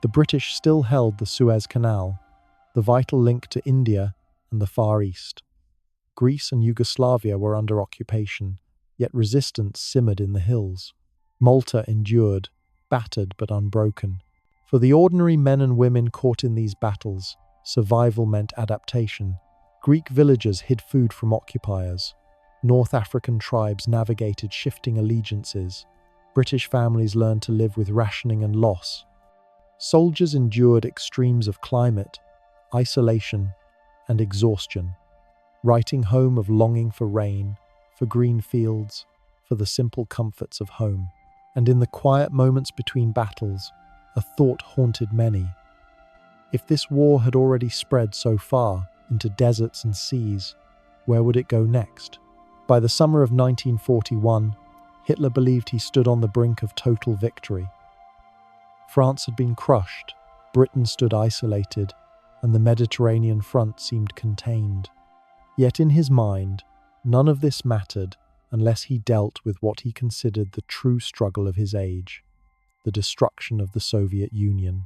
The British still held the Suez Canal, the vital link to India and the Far East. Greece and Yugoslavia were under occupation, yet resistance simmered in the hills. Malta endured, battered but unbroken. For the ordinary men and women caught in these battles, survival meant adaptation. Greek villagers hid food from occupiers. North African tribes navigated shifting allegiances. British families learned to live with rationing and loss. Soldiers endured extremes of climate, isolation, and exhaustion, writing home of longing for rain, for green fields, for the simple comforts of home. And in the quiet moments between battles, a thought haunted many. If this war had already spread so far into deserts and seas, where would it go next? By the summer of 1941, Hitler believed he stood on the brink of total victory. France had been crushed, Britain stood isolated, and the Mediterranean front seemed contained. Yet in his mind, none of this mattered unless he dealt with what he considered the true struggle of his age, the destruction of the Soviet Union.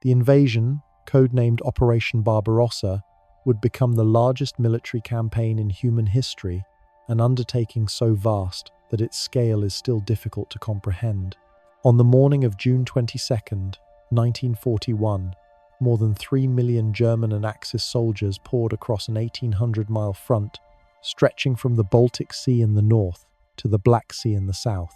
The invasion, codenamed Operation Barbarossa, would become the largest military campaign in human history, an undertaking so vast that its scale is still difficult to comprehend. On the morning of June 22, 1941, more than 3 million German and Axis soldiers poured across an 1,800-mile front, stretching from the Baltic Sea in the north to the Black Sea in the south.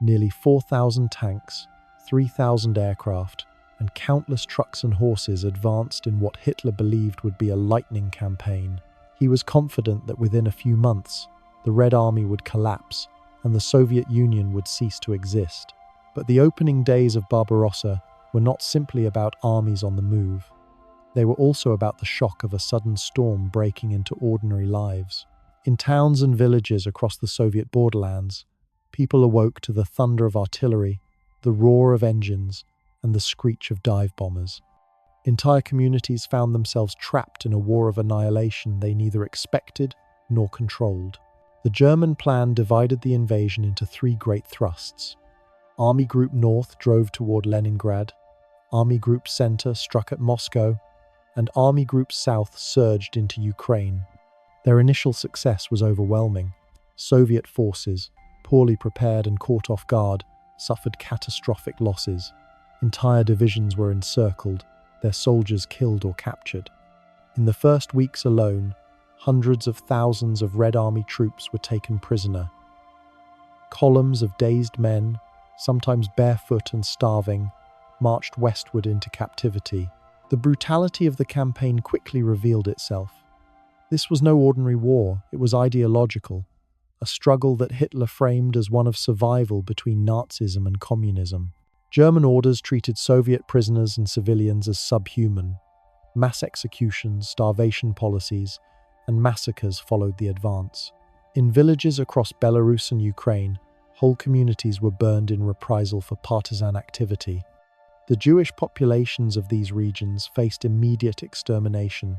Nearly 4,000 tanks, 3,000 aircraft, and countless trucks and horses advanced in what Hitler believed would be a lightning campaign. He was confident that within a few months, the Red Army would collapse and the Soviet Union would cease to exist. But the opening days of Barbarossa were not simply about armies on the move. They were also about the shock of a sudden storm breaking into ordinary lives. In towns and villages across the Soviet borderlands, people awoke to the thunder of artillery, the roar of engines, and the screech of dive bombers. Entire communities found themselves trapped in a war of annihilation they neither expected nor controlled. The German plan divided the invasion into three great thrusts. Army Group North drove toward Leningrad, Army Group Center struck at Moscow, and Army Group South surged into Ukraine. Their initial success was overwhelming. Soviet forces, poorly prepared and caught off guard, suffered catastrophic losses. Entire divisions were encircled, their soldiers killed or captured. In the first weeks alone, hundreds of thousands of Red Army troops were taken prisoner. Columns of dazed men, sometimes barefoot and starving, marched westward into captivity. The brutality of the campaign quickly revealed itself. This was no ordinary war, it was ideological, a struggle that Hitler framed as one of survival between Nazism and communism. German orders treated Soviet prisoners and civilians as subhuman. Mass executions, starvation policies, and massacres followed the advance. In villages across Belarus and Ukraine, whole communities were burned in reprisal for partisan activity. The Jewish populations of these regions faced immediate extermination,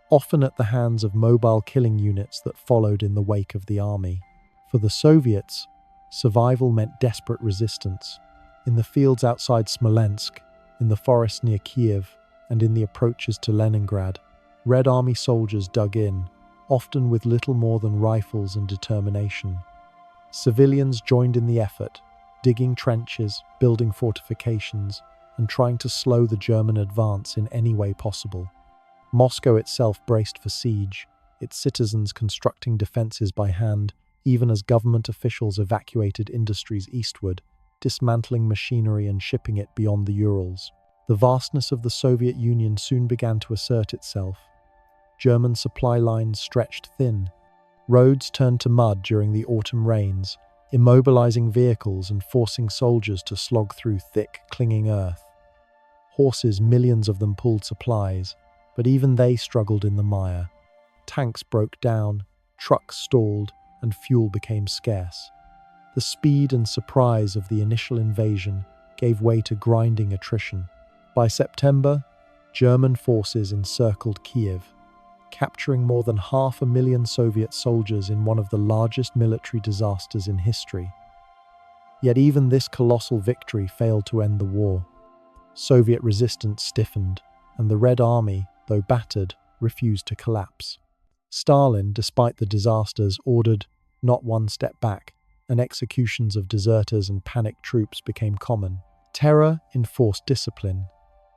often at the hands of mobile killing units that followed in the wake of the army. For the Soviets, survival meant desperate resistance. In the fields outside Smolensk, in the forests near Kiev, and in the approaches to Leningrad, Red Army soldiers dug in, often with little more than rifles and determination. Civilians joined in the effort, digging trenches, building fortifications, and trying to slow the German advance in any way possible. Moscow itself braced for siege, its citizens constructing defenses by hand, even as government officials evacuated industries eastward, dismantling machinery and shipping it beyond the Urals. The vastness of the Soviet Union soon began to assert itself. German supply lines stretched thin. Roads turned to mud during the autumn rains, immobilizing vehicles and forcing soldiers to slog through thick, clinging earth. Horses, millions of them, pulled supplies, but even they struggled in the mire. Tanks broke down, trucks stalled, and fuel became scarce. The speed and surprise of the initial invasion gave way to grinding attrition. By September, German forces encircled Kiev, capturing more than 500,000 Soviet soldiers in one of the largest military disasters in history. Yet even this colossal victory failed to end the war. Soviet resistance stiffened, and the Red Army, though battered, refused to collapse. Stalin, despite the disasters, ordered not one step back, and executions of deserters and panicked troops became common. Terror enforced discipline.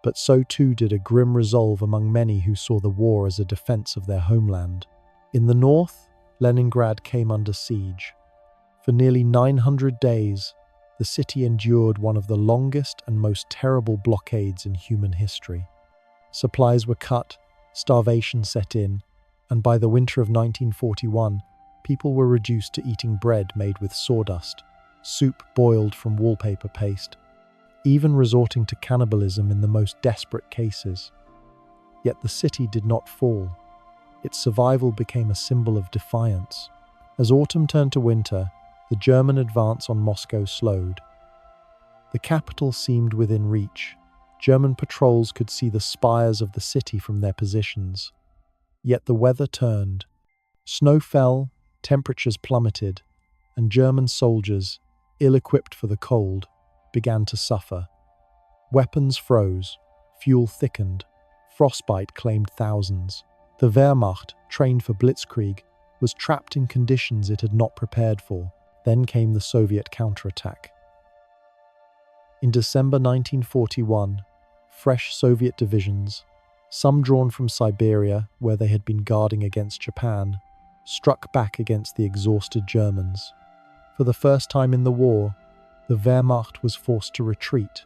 but so too did a grim resolve among many who saw the war as a defense of their homeland. In the north, Leningrad came under siege. For nearly 900 days, the city endured one of the longest and most terrible blockades in human history. Supplies were cut, starvation set in, and by the winter of 1941, people were reduced to eating bread made with sawdust, soup boiled from wallpaper paste, even resorting to cannibalism in the most desperate cases. Yet the city did not fall. Its survival became a symbol of defiance. As autumn turned to winter, the German advance on Moscow slowed. The capital seemed within reach. German patrols could see the spires of the city from their positions. Yet the weather turned. Snow fell, temperatures plummeted, and German soldiers, ill-equipped for the cold, began to suffer. Weapons froze, fuel thickened, frostbite claimed thousands. The Wehrmacht, trained for blitzkrieg, was trapped in conditions it had not prepared for. Then came the Soviet counterattack. In December 1941, fresh Soviet divisions, some drawn from Siberia, where they had been guarding against Japan, struck back against the exhausted Germans. For the first time in the war, the Wehrmacht was forced to retreat.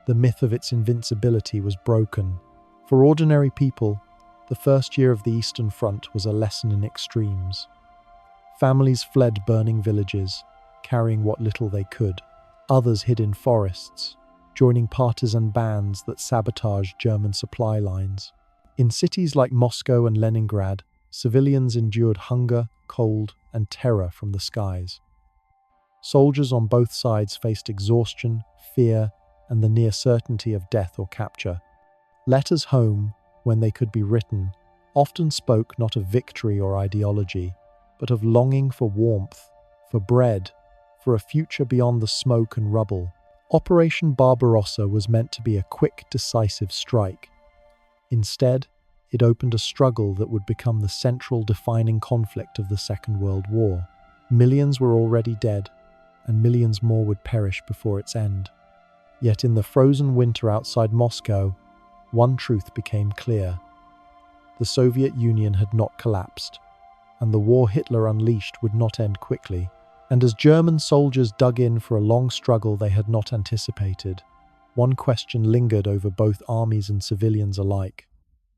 The myth of its invincibility was broken. For ordinary people, the first year of the Eastern Front was a lesson in extremes. Families fled burning villages, carrying what little they could. Others hid in forests, joining partisan bands that sabotaged German supply lines. In cities like Moscow and Leningrad, civilians endured hunger, cold, and terror from the skies. Soldiers on both sides faced exhaustion, fear, and the near certainty of death or capture. Letters home, when they could be written, often spoke not of victory or ideology, but of longing for warmth, for bread, for a future beyond the smoke and rubble. Operation Barbarossa was meant to be a quick, decisive strike. Instead, it opened a struggle that would become the central defining conflict of the Second World War. Millions were already dead, and millions more would perish before its end. Yet in the frozen winter outside Moscow, one truth became clear. The Soviet Union had not collapsed, and the war Hitler unleashed would not end quickly. And as German soldiers dug in for a long struggle they had not anticipated, one question lingered over both armies and civilians alike.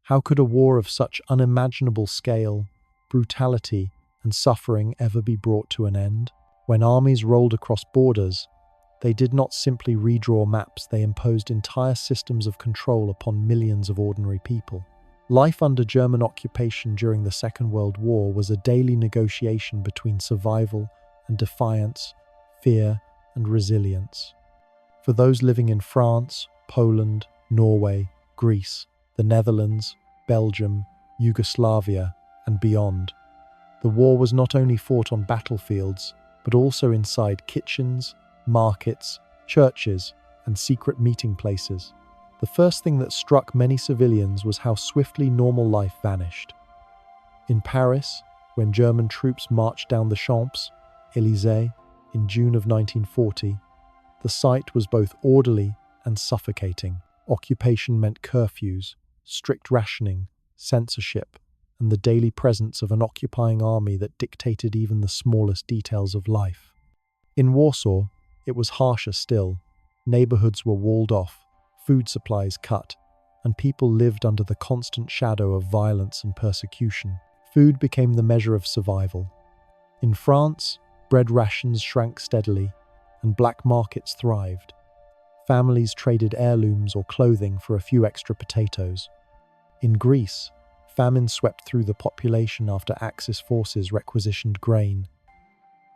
How could a war of such unimaginable scale, brutality, and suffering ever be brought to an end? When armies rolled across borders, they did not simply redraw maps, they imposed entire systems of control upon millions of ordinary people. Life under German occupation during the Second World War was a daily negotiation between survival and defiance, fear and resilience. For those living in France, Poland, Norway, Greece, the Netherlands, Belgium, Yugoslavia, and beyond, the war was not only fought on battlefields, but also inside kitchens, markets, churches, and secret meeting places. The first thing that struck many civilians was how swiftly normal life vanished. In Paris, when German troops marched down the Champs-Élysées in June of 1940, the sight was both orderly and suffocating. Occupation meant curfews, strict rationing, censorship, and the daily presence of an occupying army that dictated even the smallest details of life. In Warsaw, it was harsher still. Neighborhoods were walled off, food supplies cut, and people lived under the constant shadow of violence and persecution. Food became the measure of survival. In France, bread rations shrank steadily, and black markets thrived. Families traded heirlooms or clothing for a few extra potatoes. In Greece, famine swept through the population after Axis forces requisitioned grain.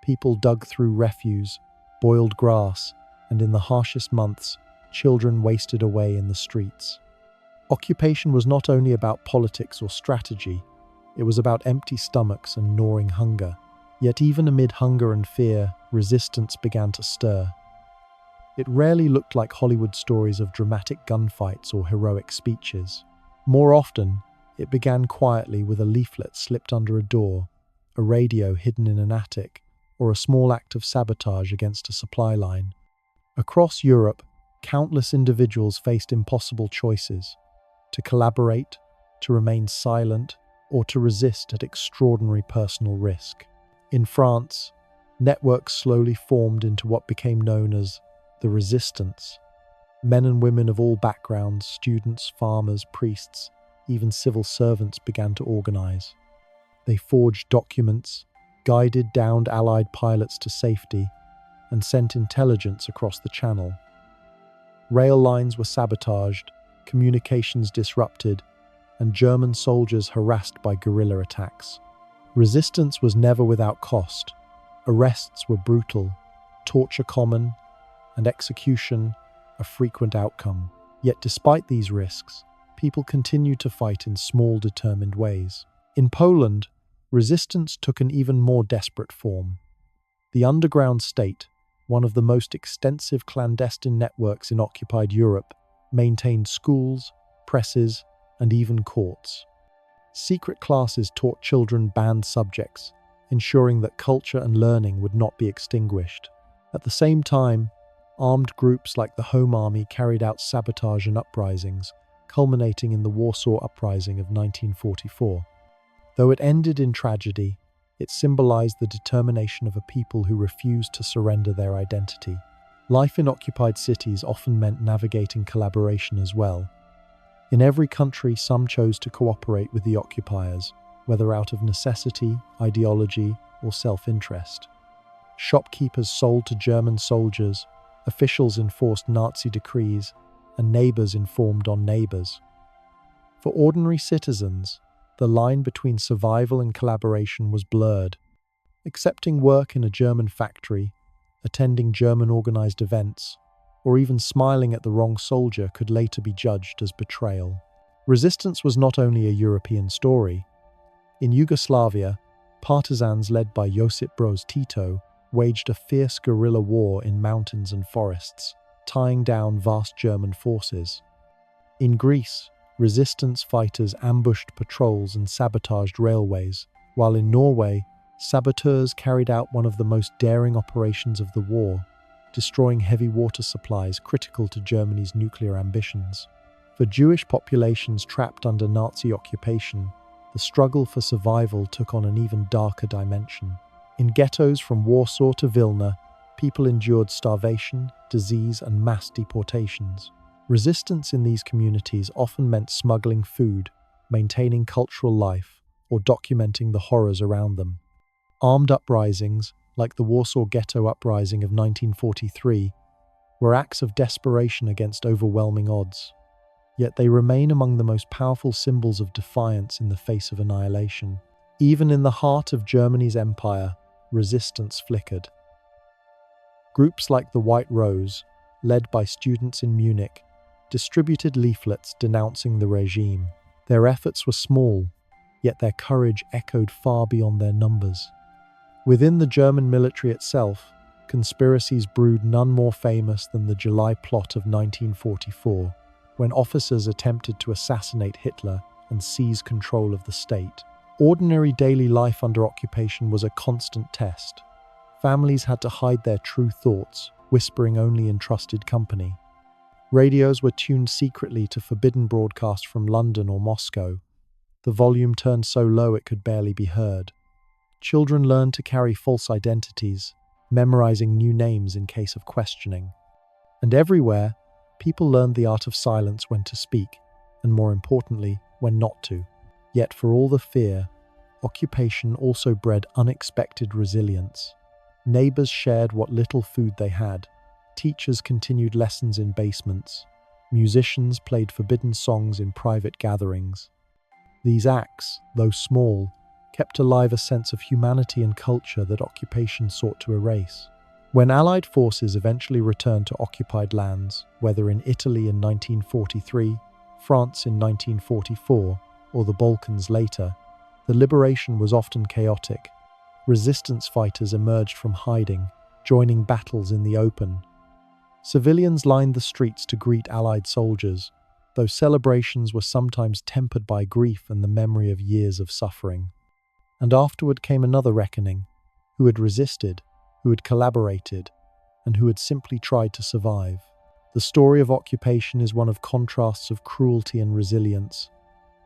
People dug through refuse, boiled grass, and in the harshest months, children wasted away in the streets. Occupation was not only about politics or strategy, it was about empty stomachs and gnawing hunger. Yet even amid hunger and fear, resistance began to stir. It rarely looked like Hollywood stories of dramatic gunfights or heroic speeches. More often, it began quietly with a leaflet slipped under a door, a radio hidden in an attic, or a small act of sabotage against a supply line. Across Europe, countless individuals faced impossible choices: to collaborate, to remain silent, or to resist at extraordinary personal risk. In France, networks slowly formed into what became known as the Resistance. Men and women of all backgrounds, students, farmers, priests, even civil servants began to organize. They forged documents, guided downed Allied pilots to safety, and sent intelligence across the Channel. Rail lines were sabotaged, communications disrupted, and German soldiers harassed by guerrilla attacks. Resistance was never without cost. Arrests were brutal, torture common, and execution a frequent outcome. Yet despite these risks, people continued to fight in small, determined ways. In Poland, resistance took an even more desperate form. The underground state, one of the most extensive clandestine networks in occupied Europe, maintained schools, presses, and even courts. Secret classes taught children banned subjects, ensuring that culture and learning would not be extinguished. At the same time, armed groups like the Home Army carried out sabotage and uprisings, culminating in the Warsaw Uprising of 1944. Though it ended in tragedy, it symbolized the determination of a people who refused to surrender their identity. Life in occupied cities often meant navigating collaboration as well. In every country, some chose to cooperate with the occupiers, whether out of necessity, ideology, or self-interest. Shopkeepers sold to German soldiers, officials enforced Nazi decrees, and neighbors informed on neighbors. For ordinary citizens, the line between survival and collaboration was blurred. Accepting work in a German factory, attending German organized events, or even smiling at the wrong soldier could later be judged as betrayal. Resistance was not only a European story. In Yugoslavia, partisans led by Josip Broz Tito waged a fierce guerrilla war in mountains and forests, tying down vast German forces. In Greece, resistance fighters ambushed patrols and sabotaged railways, while in Norway, saboteurs carried out one of the most daring operations of the war, destroying heavy water supplies critical to Germany's nuclear ambitions. For Jewish populations trapped under Nazi occupation, the struggle for survival took on an even darker dimension. In ghettos from Warsaw to Vilna, people endured starvation, disease, and mass deportations. Resistance in these communities often meant smuggling food, maintaining cultural life, or documenting the horrors around them. Armed uprisings, like the Warsaw Ghetto Uprising of 1943, were acts of desperation against overwhelming odds. Yet they remain among the most powerful symbols of defiance in the face of annihilation. Even in the heart of Germany's empire, resistance flickered. Groups like the White Rose, led by students in Munich, distributed leaflets denouncing the regime. Their efforts were small, yet their courage echoed far beyond their numbers. Within the German military itself, conspiracies brewed, none more famous than the July plot of 1944, when officers attempted to assassinate Hitler and seize control of the state. Ordinary daily life under occupation was a constant test. Families had to hide their true thoughts, whispering only in trusted company. Radios were tuned secretly to forbidden broadcasts from London or Moscow, the volume turned so low it could barely be heard. Children learned to carry false identities, memorizing new names in case of questioning. And everywhere, people learned the art of silence, when to speak, and more importantly, when not to. Yet for all the fear, occupation also bred unexpected resilience. Neighbors shared what little food they had. Teachers continued lessons in basements. Musicians played forbidden songs in private gatherings. These acts, though small, kept alive a sense of humanity and culture that occupation sought to erase. When Allied forces eventually returned to occupied lands, whether in Italy in 1943, France in 1944, or the Balkans later, the liberation was often chaotic. Resistance fighters emerged from hiding, joining battles in the open. Civilians lined the streets to greet Allied soldiers, though celebrations were sometimes tempered by grief and the memory of years of suffering. And afterward came another reckoning: who had resisted, who had collaborated, and who had simply tried to survive. The story of occupation is one of contrasts of cruelty and resilience,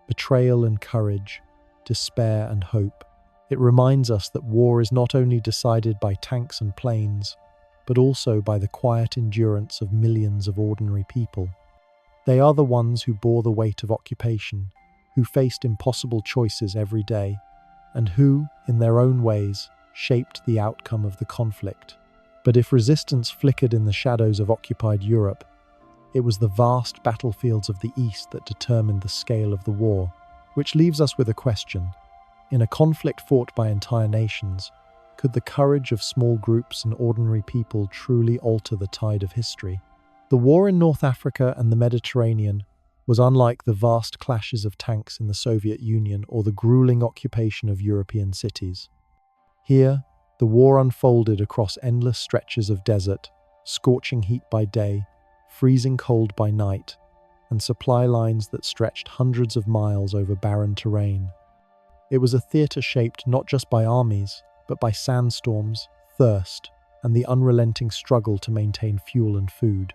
betrayal and courage, despair and hope. It reminds us that war is not only decided by tanks and planes, but also by the quiet endurance of millions of ordinary people. They are the ones who bore the weight of occupation, who faced impossible choices every day, and who, in their own ways, shaped the outcome of the conflict. But if resistance flickered in the shadows of occupied Europe, it was the vast battlefields of the East that determined the scale of the war, which leaves us with a question. In a conflict fought by entire nations, could the courage of small groups and ordinary people truly alter the tide of history? The war in North Africa and the Mediterranean was unlike the vast clashes of tanks in the Soviet Union or the grueling occupation of European cities. Here, the war unfolded across endless stretches of desert, scorching heat by day, freezing cold by night, and supply lines that stretched hundreds of miles over barren terrain. It was a theater shaped not just by armies, but by sandstorms, thirst, and the unrelenting struggle to maintain fuel and food.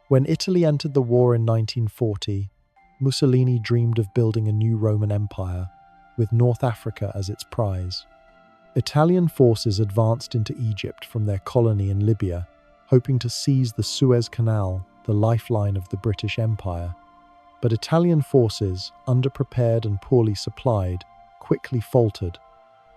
When Italy entered the war in 1940, Mussolini dreamed of building a new Roman Empire, with North Africa as its prize. Italian forces advanced into Egypt from their colony in Libya, hoping to seize the Suez Canal, the lifeline of the British Empire. But Italian forces, underprepared and poorly supplied, quickly faltered.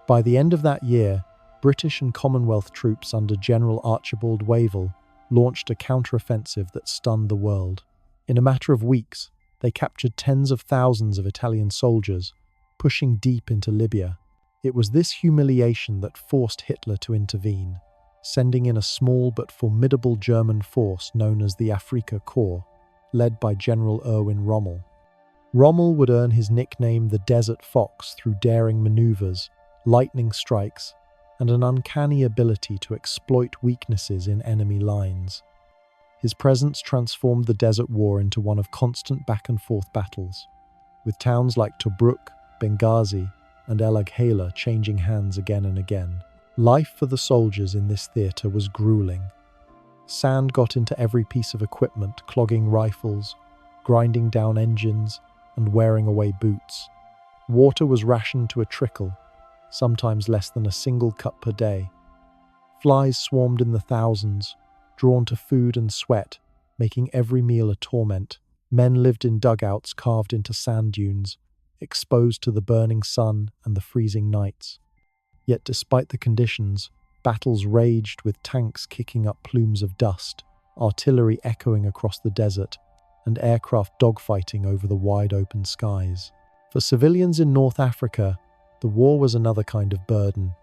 By the end of that year, British and Commonwealth troops under General Archibald Wavell launched a counteroffensive that stunned the world. In a matter of weeks, they captured tens of thousands of Italian soldiers, pushing deep into Libya. It was this humiliation that forced Hitler to intervene, sending in a small but formidable German force known as the Afrika Korps, led by General Erwin Rommel. Rommel would earn his nickname the Desert Fox through daring maneuvers, lightning strikes, and an uncanny ability to exploit weaknesses in enemy lines. His presence transformed the Desert War into one of constant back-and-forth battles, with towns like Tobruk, Benghazi, and El Agheila changing hands again and again. Life for the soldiers in this theatre was grueling. Sand got into every piece of equipment, clogging rifles, grinding down engines, and wearing away boots. Water was rationed to a trickle, sometimes less than a single cup per day. Flies swarmed in the thousands, drawn to food and sweat, making every meal a torment. Men lived in dugouts carved into sand dunes, exposed to the burning sun and the freezing nights. Yet despite the conditions, battles raged with tanks kicking up plumes of dust, artillery echoing across the desert, and aircraft dogfighting over the wide open skies. For civilians in North Africa, the war was another kind of burden.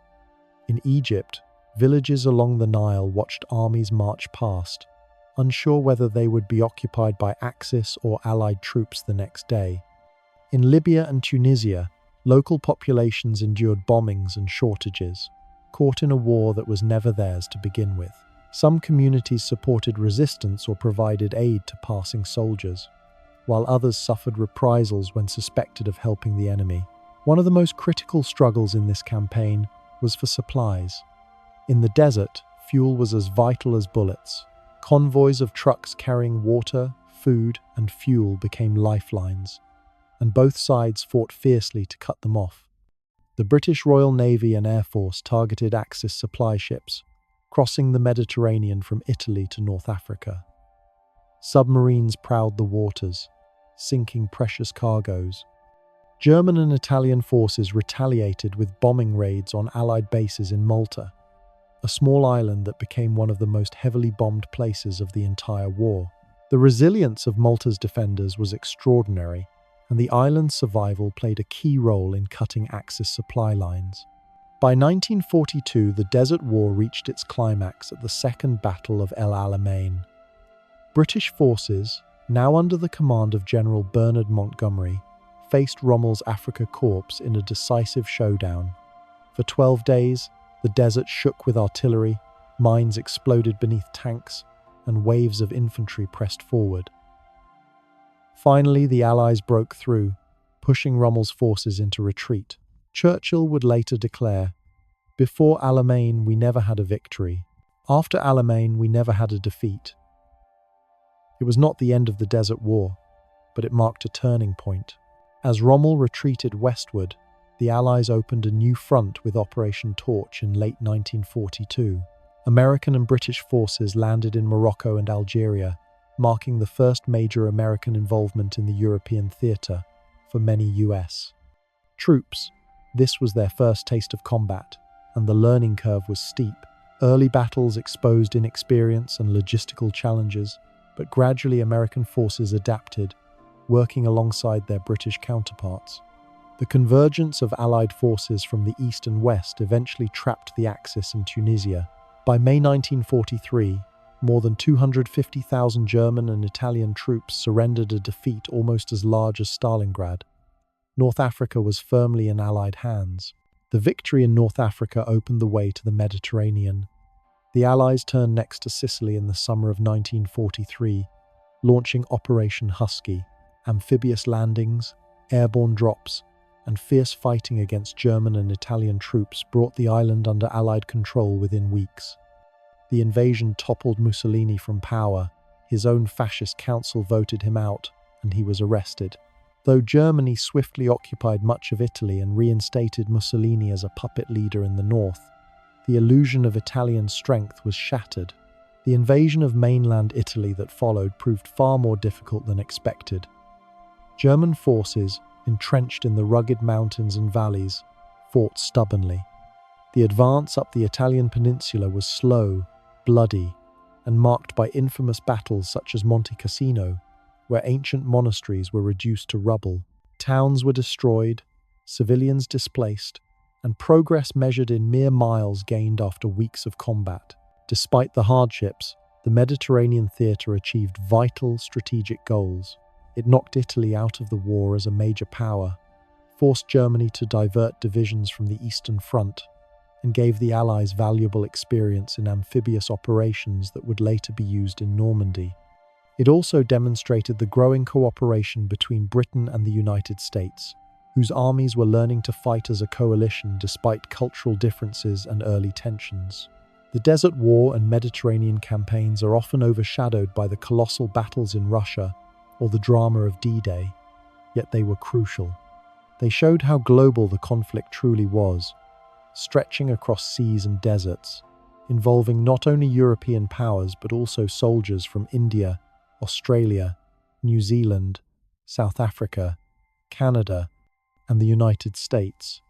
In Egypt, villages along the Nile watched armies march past, unsure whether they would be occupied by Axis or Allied troops the next day. In Libya and Tunisia, local populations endured bombings and shortages, caught in a war that was never theirs to begin with. Some communities supported resistance or provided aid to passing soldiers, while others suffered reprisals when suspected of helping the enemy. One of the most critical struggles in this campaign was for supplies. In the desert, fuel was as vital as bullets. Convoys of trucks carrying water, food, and fuel became lifelines, and both sides fought fiercely to cut them off. The British Royal Navy and Air Force targeted Axis supply ships, crossing the Mediterranean from Italy to North Africa. Submarines prowled the waters, sinking precious cargoes. German and Italian forces retaliated with bombing raids on Allied bases in Malta, a small island that became one of the most heavily bombed places of the entire war. The resilience of Malta's defenders was extraordinary, and the island's survival played a key role in cutting Axis supply lines. By 1942, the Desert War reached its climax at the Second Battle of El Alamein. British forces, now under the command of General Bernard Montgomery, faced Rommel's Afrika Korps in a decisive showdown. For 12 days, the desert shook with artillery, mines exploded beneath tanks, and waves of infantry pressed forward. Finally, the Allies broke through, pushing Rommel's forces into retreat. Churchill would later declare, "Before Alamein, we never had a victory. After Alamein, we never had a defeat." It was not the end of the Desert War, but it marked a turning point. As Rommel retreated westward, the Allies opened a new front with Operation Torch in late 1942. American and British forces landed in Morocco and Algeria, marking the first major American involvement in the European theatre for many US troops. This was their first taste of combat, and the learning curve was steep. Early battles exposed inexperience and logistical challenges, but gradually American forces adapted, working alongside their British counterparts. The convergence of Allied forces from the east and west eventually trapped the Axis in Tunisia. By May 1943, more than 250,000 German and Italian troops surrendered, a defeat almost as large as Stalingrad. North Africa was firmly in Allied hands. The victory in North Africa opened the way to the Mediterranean. The Allies turned next to Sicily in the summer of 1943, launching Operation Husky. Amphibious landings, airborne drops, and fierce fighting against German and Italian troops brought the island under Allied control within weeks. The invasion toppled Mussolini from power. His own fascist council voted him out, and he was arrested. Though Germany swiftly occupied much of Italy and reinstated Mussolini as a puppet leader in the north, the illusion of Italian strength was shattered. The invasion of mainland Italy that followed proved far more difficult than expected. German forces, entrenched in the rugged mountains and valleys, fought stubbornly. The advance up the Italian peninsula was slow, bloody, and marked by infamous battles such as Monte Cassino, where ancient monasteries were reduced to rubble. Towns were destroyed, civilians displaced, and progress measured in mere miles gained after weeks of combat. Despite the hardships, the Mediterranean theatre achieved vital strategic goals. It knocked Italy out of the war as a major power, forced Germany to divert divisions from the Eastern Front, and gave the Allies valuable experience in amphibious operations that would later be used in Normandy. It also demonstrated the growing cooperation between Britain and the United States, whose armies were learning to fight as a coalition despite cultural differences and early tensions. The Desert War and Mediterranean campaigns are often overshadowed by the colossal battles in Russia or the drama of D-Day, yet they were crucial. They showed how global the conflict truly was, stretching across seas and deserts, involving not only European powers but also soldiers from India, Australia, New Zealand, South Africa, Canada, and the United States.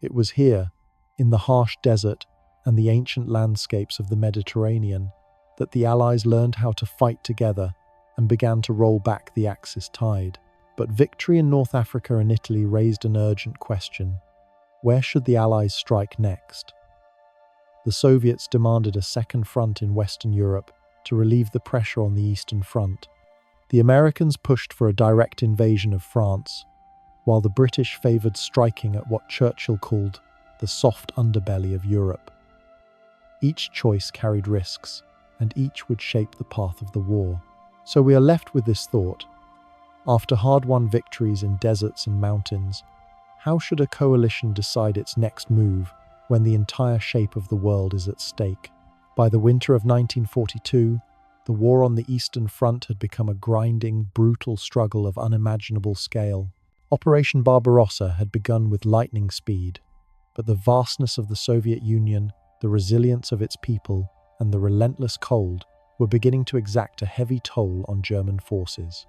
It was here, in the harsh desert and the ancient landscapes of the Mediterranean, that the Allies learned how to fight together and began to roll back the Axis tide. But victory in North Africa and Italy raised an urgent question. Where should the Allies strike next? The Soviets demanded a second front in Western Europe to relieve the pressure on the Eastern Front. The Americans pushed for a direct invasion of France, while the British favoured striking at what Churchill called the soft underbelly of Europe. Each choice carried risks, and each would shape the path of the war. So we are left with this thought. After hard-won victories in deserts and mountains, how should a coalition decide its next move when the entire shape of the world is at stake? By the winter of 1942, the war on the Eastern Front had become a grinding, brutal struggle of unimaginable scale. Operation Barbarossa had begun with lightning speed, but the vastness of the Soviet Union, the resilience of its people, and the relentless cold were beginning to exact a heavy toll on German forces.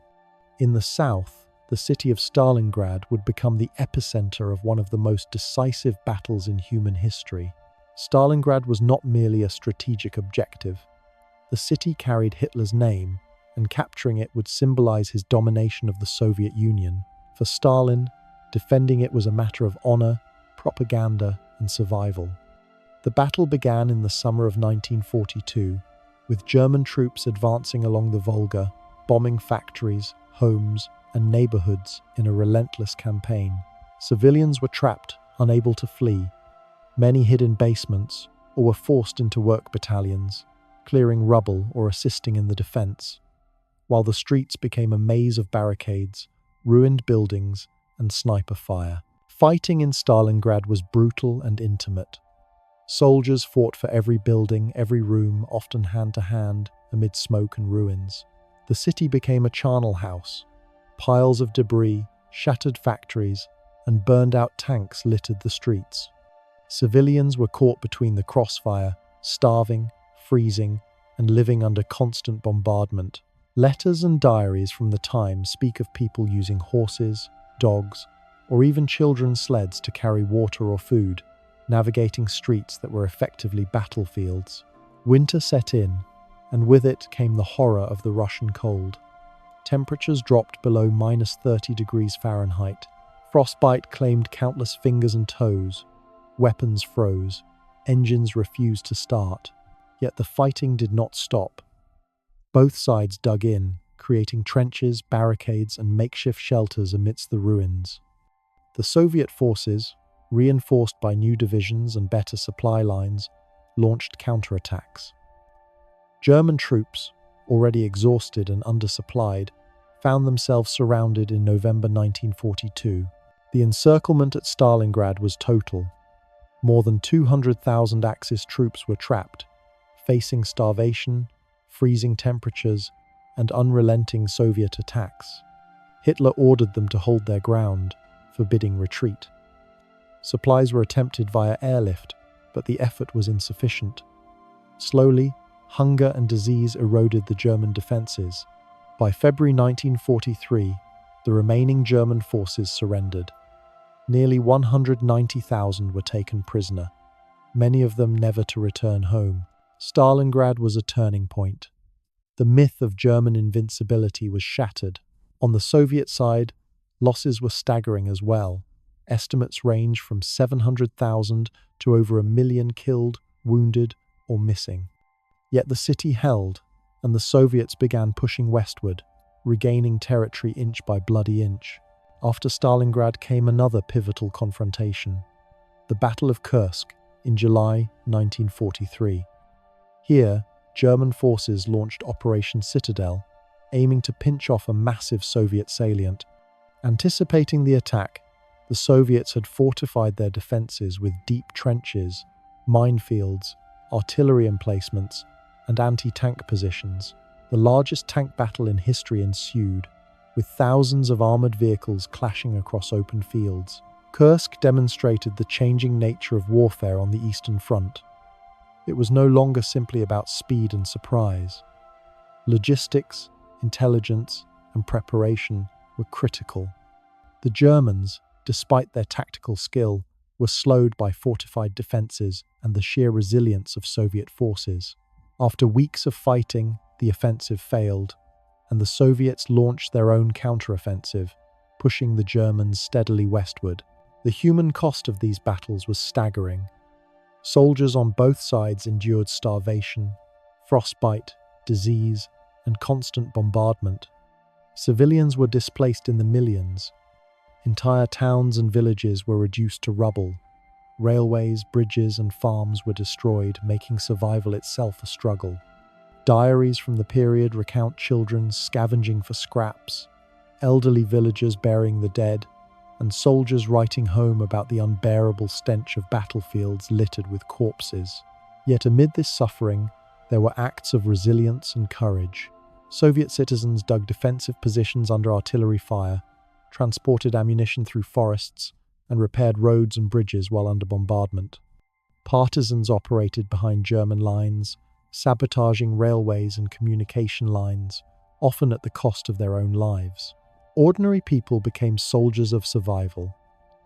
In the south, the city of Stalingrad would become the epicenter of one of the most decisive battles in human history. Stalingrad was not merely a strategic objective. The city carried Hitler's name, and capturing it would symbolize his domination of the Soviet Union. For Stalin, defending it was a matter of honor, propaganda, and survival. The battle began in the summer of 1942, with German troops advancing along the Volga, bombing factories, homes, and neighborhoods in a relentless campaign. Civilians were trapped, unable to flee. Many hid in basements or were forced into work battalions, clearing rubble or assisting in the defense, while the streets became a maze of barricades, ruined buildings, and sniper fire. Fighting in Stalingrad was brutal and intimate. Soldiers fought for every building, every room, often hand to hand, amid smoke and ruins. The city became a charnel house. Piles of debris, shattered factories, and burned-out tanks littered the streets. Civilians were caught between the crossfire, starving, freezing, and living under constant bombardment. Letters and diaries from the time speak of people using horses, dogs, or even children's sleds to carry water or food, navigating streets that were effectively battlefields. Winter set in, and with it came the horror of the Russian cold. Temperatures dropped below -30 degrees Fahrenheit. Frostbite claimed countless fingers and toes. Weapons froze. Engines refused to start. Yet the fighting did not stop. Both sides dug in, creating trenches, barricades, and makeshift shelters amidst the ruins. The Soviet forces, reinforced by new divisions and better supply lines, launched counterattacks. German troops, already exhausted and undersupplied, found themselves surrounded in November 1942. The encirclement at Stalingrad was total. More than 200,000 Axis troops were trapped, facing starvation, freezing temperatures, and unrelenting Soviet attacks. Hitler ordered them to hold their ground, forbidding retreat. Supplies were attempted via airlift, but the effort was insufficient. Slowly, hunger and disease eroded the German defenses. By February 1943, the remaining German forces surrendered. Nearly 190,000 were taken prisoner, many of them never to return home. Stalingrad was a turning point. The myth of German invincibility was shattered. On the Soviet side, losses were staggering as well. Estimates range from 700,000 to over 1 million killed, wounded, or missing. Yet the city held, and the Soviets began pushing westward, regaining territory inch by bloody inch. After Stalingrad came another pivotal confrontation, the Battle of Kursk in July 1943. Here, German forces launched Operation Citadel, aiming to pinch off a massive Soviet salient. Anticipating the attack, the Soviets had fortified their defenses with deep trenches, minefields, artillery emplacements, and anti-tank positions. The largest tank battle in history ensued, with thousands of armored vehicles clashing across open fields. Kursk demonstrated the changing nature of warfare on the Eastern Front. It was no longer simply about speed and surprise. Logistics, intelligence, and preparation were critical. The Germans, despite their tactical skill, were slowed by fortified defenses and the sheer resilience of Soviet forces. After weeks of fighting, the offensive failed, and the Soviets launched their own counteroffensive, pushing the Germans steadily westward. The human cost of these battles was staggering. Soldiers on both sides endured starvation, frostbite, disease, and constant bombardment. Civilians were displaced in the millions. Entire towns and villages were reduced to rubble. Railways, bridges, and farms were destroyed, making survival itself a struggle. Diaries from the period recount children scavenging for scraps, elderly villagers burying the dead, and soldiers writing home about the unbearable stench of battlefields littered with corpses. Yet amid this suffering, there were acts of resilience and courage. Soviet citizens dug defensive positions under artillery fire, transported ammunition through forests, and repaired roads and bridges while under bombardment. Partisans operated behind German lines, sabotaging railways and communication lines, often at the cost of their own lives. Ordinary people became soldiers of survival,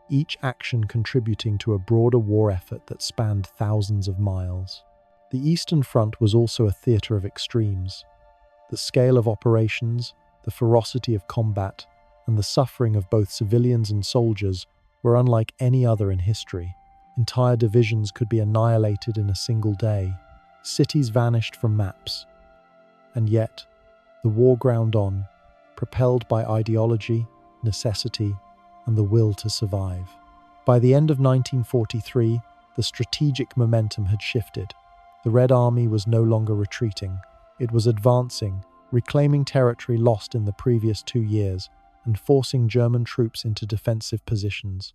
each action contributing to a broader war effort that spanned thousands of miles. The Eastern Front was also a theatre of extremes. The scale of operations, the ferocity of combat, and the suffering of both civilians and soldiers were unlike any other in history. Entire divisions could be annihilated in a single day. Cities vanished from maps. And yet, the war ground on, propelled by ideology, necessity, and the will to survive. By the end of 1943, the strategic momentum had shifted. The Red Army was no longer retreating. It was advancing, reclaiming territory lost in the previous 2 years, and forcing German troops into defensive positions.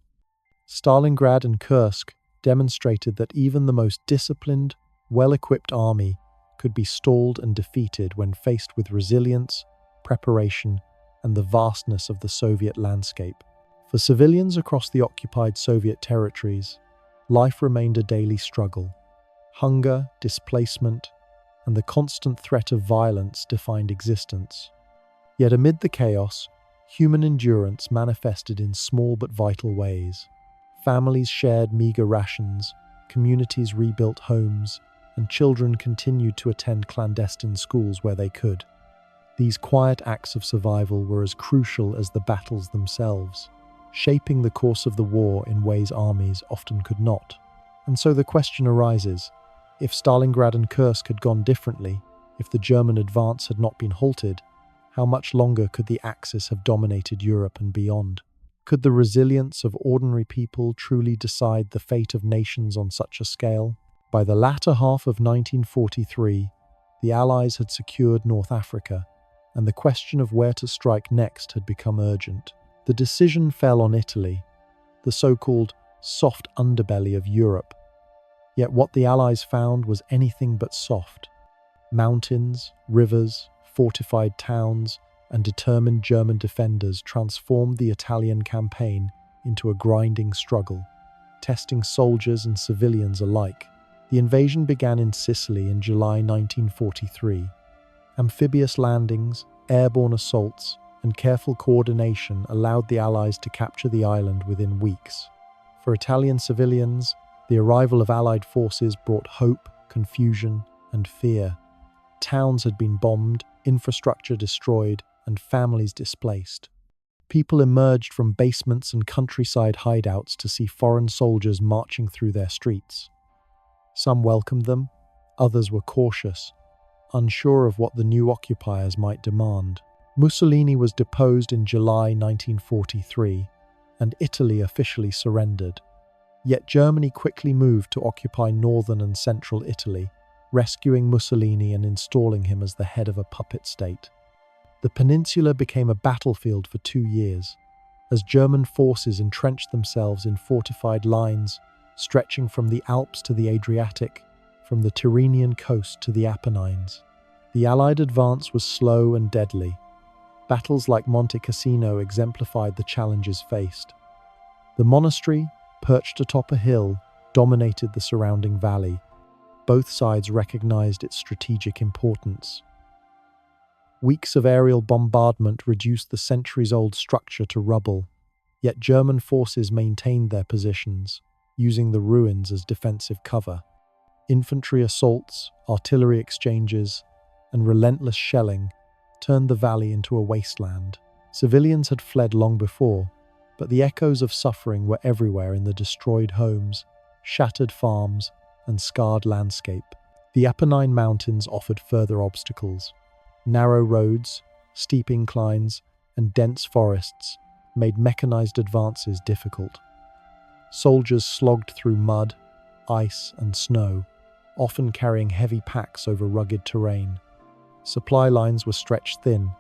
Stalingrad and Kursk demonstrated that even the most disciplined, well-equipped army could be stalled and defeated when faced with resilience, preparation, and the vastness of the Soviet landscape. For civilians across the occupied Soviet territories, life remained a daily struggle. Hunger, displacement, and the constant threat of violence defined existence. Yet amid the chaos, human endurance manifested in small but vital ways. Families shared meager rations, communities rebuilt homes, and children continued to attend clandestine schools where they could. These quiet acts of survival were as crucial as the battles themselves, shaping the course of the war in ways armies often could not. And so the question arises, if Stalingrad and Kursk had gone differently, if the German advance had not been halted, how much longer could the Axis have dominated Europe and beyond? Could the resilience of ordinary people truly decide the fate of nations on such a scale? By the latter half of 1943, the Allies had secured North Africa, and the question of where to strike next had become urgent. The decision fell on Italy, the so-called soft underbelly of Europe. Yet what the Allies found was anything but soft. Mountains, rivers, fortified towns, and determined German defenders transformed the Italian campaign into a grinding struggle, testing soldiers and civilians alike. The invasion began in Sicily in July 1943. Amphibious landings, airborne assaults, and careful coordination allowed the Allies to capture the island within weeks. For Italian civilians, the arrival of Allied forces brought hope, confusion, and fear. Towns had been bombed, infrastructure destroyed, and families displaced. People emerged from basements and countryside hideouts to see foreign soldiers marching through their streets. Some welcomed them, others were cautious, unsure of what the new occupiers might demand. Mussolini was deposed in July 1943, and Italy officially surrendered. Yet Germany quickly moved to occupy northern and central Italy, rescuing Mussolini and installing him as the head of a puppet state. The peninsula became a battlefield for 2 years, as German forces entrenched themselves in fortified lines stretching from the Alps to the Adriatic, from the Tyrrhenian coast to the Apennines. The Allied advance was slow and deadly. Battles like Monte Cassino exemplified the challenges faced. The monastery, perched atop a hill, dominated the surrounding valley. Both sides recognized its strategic importance. Weeks of aerial bombardment reduced the centuries-old structure to rubble, yet German forces maintained their positions, using the ruins as defensive cover. Infantry assaults, artillery exchanges, and relentless shelling turned the valley into a wasteland. Civilians had fled long before, but the echoes of suffering were everywhere in the destroyed homes, shattered farms, and scarred landscape. The Apennine Mountains offered further obstacles. Narrow roads, steep inclines, and dense forests made mechanized advances difficult. Soldiers slogged through mud, ice, and snow, often carrying heavy packs over rugged terrain. Supply lines were stretched thin,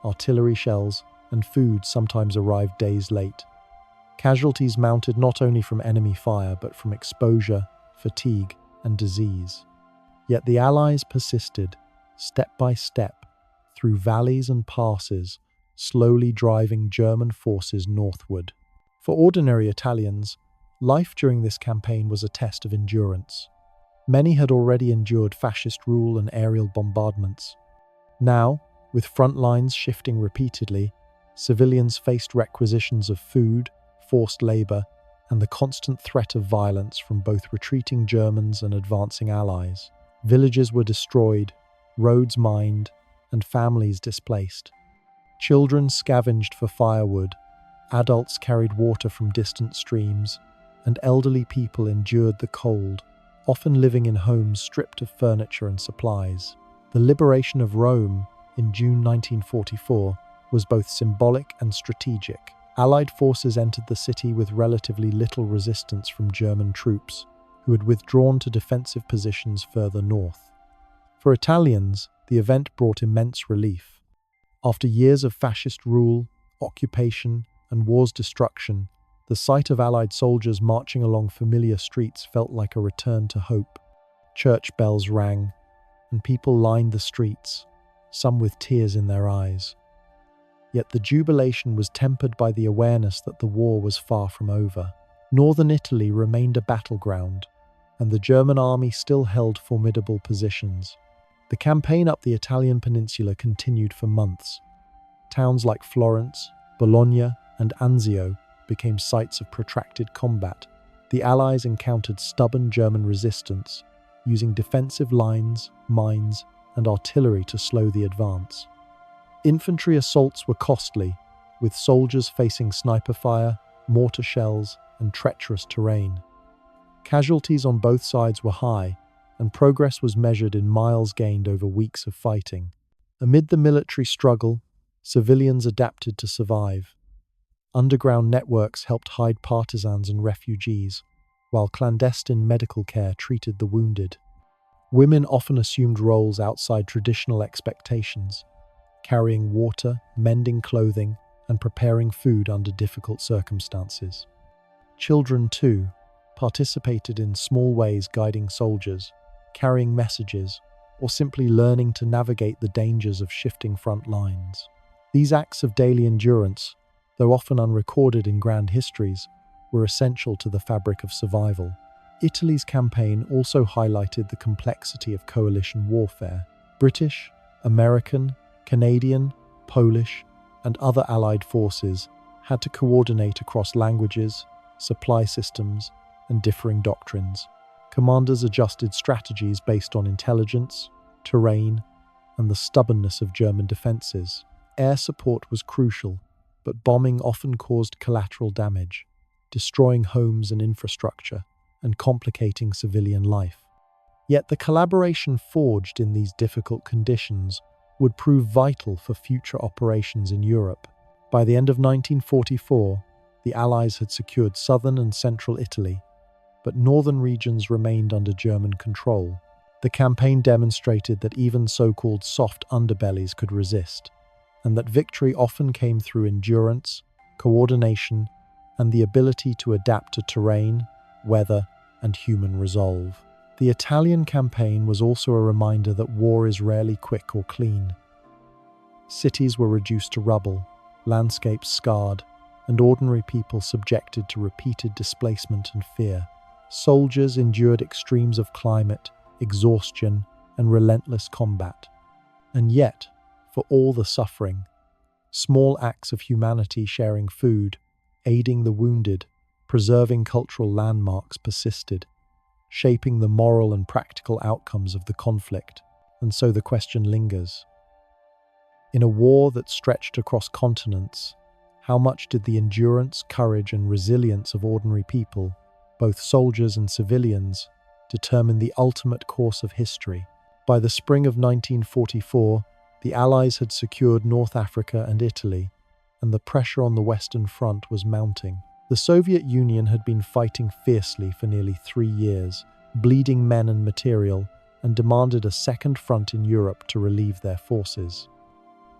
artillery shells and food sometimes arrived days late. Casualties mounted not only from enemy fire but from exposure, fatigue, and disease. Yet the Allies persisted, step by step, through valleys and passes, slowly driving German forces northward. For ordinary Italians, life during this campaign was a test of endurance. Many had already endured fascist rule and aerial bombardments. Now, with front lines shifting repeatedly, civilians faced requisitions of food, forced labor, and the constant threat of violence from both retreating Germans and advancing Allies. Villages were destroyed, roads mined, and families displaced. Children scavenged for firewood, adults carried water from distant streams, and elderly people endured the cold, often living in homes stripped of furniture and supplies. The liberation of Rome in June 1944 was both symbolic and strategic. Allied forces entered the city with relatively little resistance from German troops, who had withdrawn to defensive positions further north. For Italians, the event brought immense relief. After years of fascist rule, occupation, and war's destruction, the sight of Allied soldiers marching along familiar streets felt like a return to hope. Church bells rang, and people lined the streets, some with tears in their eyes. Yet the jubilation was tempered by the awareness that the war was far from over. Northern Italy remained a battleground, and the German army still held formidable positions. The campaign up the Italian peninsula continued for months. Towns like Florence, Bologna, and Anzio became sites of protracted combat. The Allies encountered stubborn German resistance, using defensive lines, mines, and artillery to slow the advance. Infantry assaults were costly, with soldiers facing sniper fire, mortar shells, and treacherous terrain. Casualties on both sides were high, and progress was measured in miles gained over weeks of fighting. Amid the military struggle, civilians adapted to survive. Underground networks helped hide partisans and refugees, while clandestine medical care treated the wounded. Women often assumed roles outside traditional expectations, carrying water, mending clothing, and preparing food under difficult circumstances. Children, too, participated in small ways, guiding soldiers, carrying messages, or simply learning to navigate the dangers of shifting front lines. These acts of daily endurance, though often unrecorded in grand histories, were essential to the fabric of survival. Italy's campaign also highlighted the complexity of coalition warfare. British, American, Canadian, Polish, and other Allied forces had to coordinate across languages, supply systems, and differing doctrines. Commanders adjusted strategies based on intelligence, terrain, and the stubbornness of German defenses. Air support was crucial, but bombing often caused collateral damage, destroying homes and infrastructure, and complicating civilian life. Yet the collaboration forged in these difficult conditions would prove vital for future operations in Europe. By the end of 1944, the Allies had secured southern and central Italy, but northern regions remained under German control. The campaign demonstrated that even so-called soft underbellies could resist, and that victory often came through endurance, coordination, and the ability to adapt to terrain, weather, and human resolve. The Italian campaign was also a reminder that war is rarely quick or clean. Cities were reduced to rubble, landscapes scarred, and ordinary people subjected to repeated displacement and fear. Soldiers endured extremes of climate, exhaustion, and relentless combat. And yet, for all the suffering, small acts of humanity, sharing food, aiding the wounded, preserving cultural landmarks persisted, shaping the moral and practical outcomes of the conflict. And so the question lingers. In a war that stretched across continents, how much did the endurance, courage, and resilience of ordinary people, both soldiers and civilians, determine the ultimate course of history? By the spring of 1944, the Allies had secured North Africa and Italy, and the pressure on the Western Front was mounting. The Soviet Union had been fighting fiercely for nearly 3 years, bleeding men and material, and demanded a second front in Europe to relieve their forces.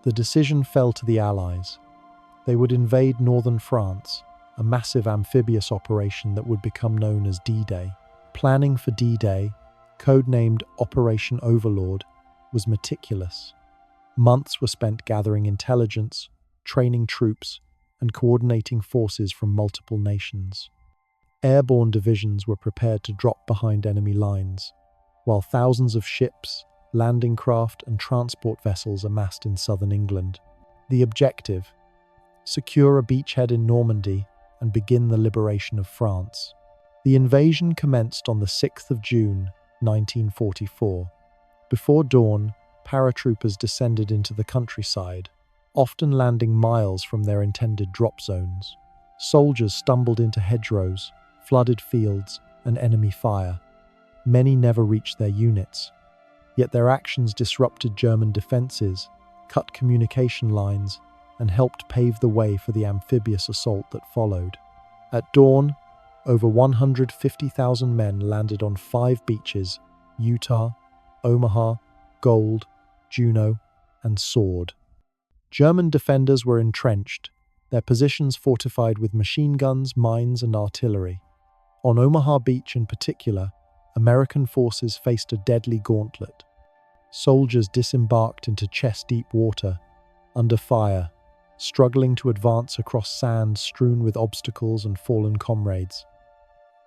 The decision fell to the Allies. They would invade northern France, a massive amphibious operation that would become known as D-Day. Planning for D-Day, codenamed Operation Overlord, was meticulous. Months were spent gathering intelligence, training troops, and coordinating forces from multiple nations. Airborne divisions were prepared to drop behind enemy lines, while thousands of ships, landing craft, and transport vessels amassed in southern England. The objective: secure a beachhead in Normandy and begin the liberation of France. The invasion commenced on the 6th of June, 1944. Before dawn, paratroopers descended into the countryside, often landing miles from their intended drop zones. Soldiers stumbled into hedgerows, flooded fields, and enemy fire. Many never reached their units, yet their actions disrupted German defenses, cut communication lines, and helped pave the way for the amphibious assault that followed. At dawn, over 150,000 men landed on 5 beaches: Utah, Omaha, Gold, Juno, and Sword. German defenders were entrenched, their positions fortified with machine guns, mines, and artillery. On Omaha Beach in particular, American forces faced a deadly gauntlet. Soldiers disembarked into chest-deep water, under fire, struggling to advance across sand strewn with obstacles and fallen comrades.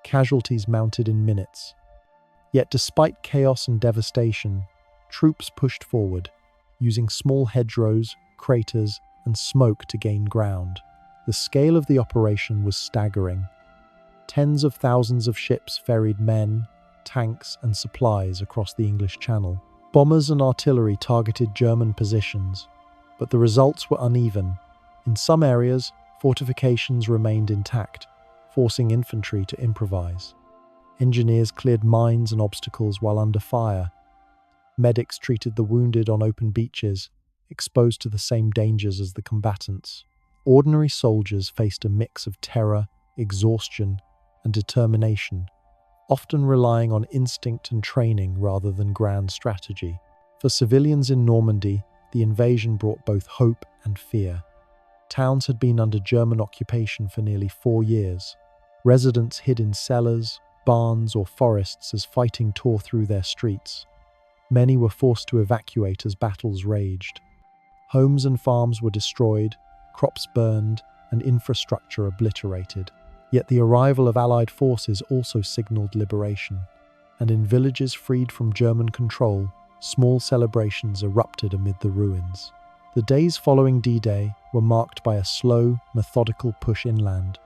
Casualties mounted in minutes. Yet despite chaos and devastation, troops pushed forward, using small hedgerows, craters, and smoke to gain ground. The scale of the operation was staggering. Tens of thousands of ships ferried men, tanks, and supplies across the English Channel. Bombers and artillery targeted German positions, but the results were uneven. In some areas, fortifications remained intact, forcing infantry to improvise. Engineers cleared mines and obstacles while under fire. Medics treated the wounded on open beaches, exposed to the same dangers as the combatants. Ordinary soldiers faced a mix of terror, exhaustion, and determination, often relying on instinct and training rather than grand strategy. For civilians in Normandy, the invasion brought both hope and fear. Towns had been under German occupation for nearly 4 years. Residents hid in cellars, barns, or forests as fighting tore through their streets. Many were forced to evacuate as battles raged. Homes and farms were destroyed, crops burned, and infrastructure obliterated. Yet the arrival of Allied forces also signaled liberation, and in villages freed from German control, small celebrations erupted amid the ruins. The days following D-Day were marked by a slow, methodical push inland.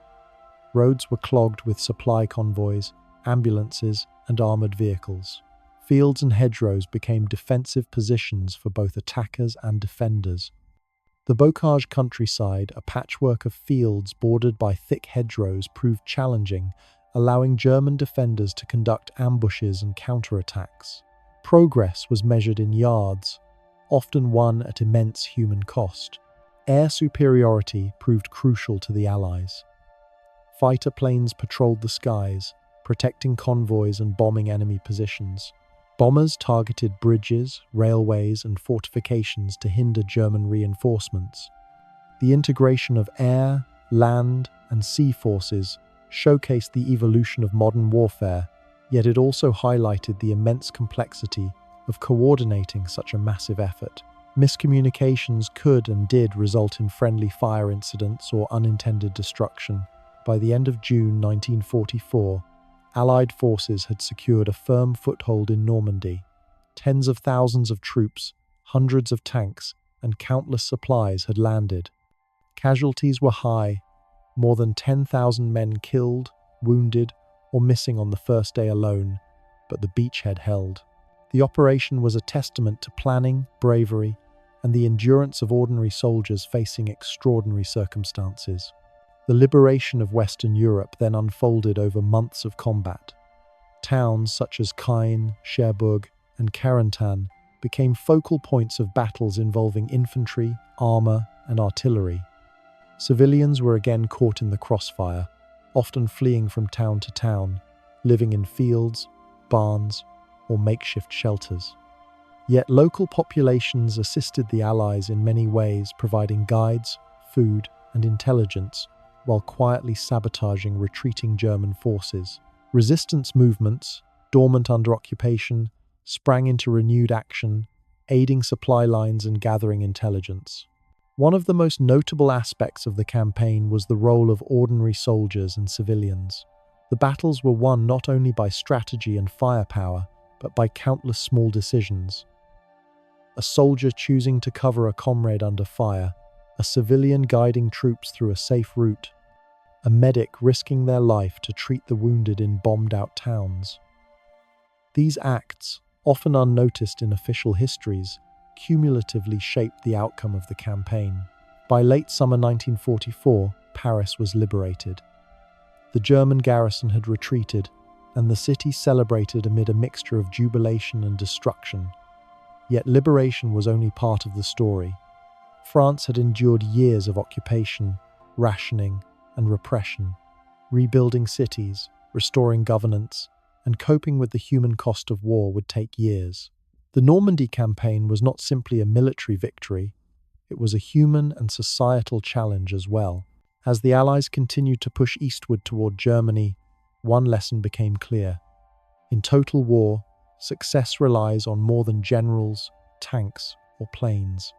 Roads were clogged with supply convoys, ambulances, and armored vehicles. Fields and hedgerows became defensive positions for both attackers and defenders. The Bocage countryside, a patchwork of fields bordered by thick hedgerows, proved challenging, allowing German defenders to conduct ambushes and counterattacks. Progress was measured in yards, often won at immense human cost. Air superiority proved crucial to the Allies. Fighter planes patrolled the skies, protecting convoys and bombing enemy positions. Bombers targeted bridges, railways, and fortifications to hinder German reinforcements. The integration of air, land, and sea forces showcased the evolution of modern warfare, yet it also highlighted the immense complexity of coordinating such a massive effort. Miscommunications could and did result in friendly fire incidents or unintended destruction. By the end of June 1944, Allied forces had secured a firm foothold in Normandy. Tens of thousands of troops, hundreds of tanks, and countless supplies had landed. Casualties were high, more than 10,000 men killed, wounded, or missing on the first day alone, but the beachhead held. The operation was a testament to planning, bravery, and the endurance of ordinary soldiers facing extraordinary circumstances. The liberation of Western Europe then unfolded over months of combat. Towns such as Caen, Cherbourg, and Carentan became focal points of battles involving infantry, armor, and artillery. Civilians were again caught in the crossfire, often fleeing from town to town, living in fields, barns, or makeshift shelters. Yet local populations assisted the Allies in many ways, providing guides, food, and intelligence, while quietly sabotaging retreating German forces. Resistance movements, dormant under occupation, sprang into renewed action, aiding supply lines and gathering intelligence. One of the most notable aspects of the campaign was the role of ordinary soldiers and civilians. The battles were won not only by strategy and firepower, but by countless small decisions. A soldier choosing to cover a comrade under fire, a civilian guiding troops through a safe route, a medic risking their life to treat the wounded in bombed-out towns. These acts, often unnoticed in official histories, cumulatively shaped the outcome of the campaign. By late summer 1944, Paris was liberated. The German garrison had retreated, and the city celebrated amid a mixture of jubilation and destruction. Yet liberation was only part of the story. France had endured years of occupation, rationing, and repression. Rebuilding cities, restoring governance, and coping with the human cost of war would take years. The Normandy campaign was not simply a military victory, it was a human and societal challenge as well. As the Allies continued to push eastward toward Germany, one lesson became clear. In total war, success relies on more than generals, tanks, or planes.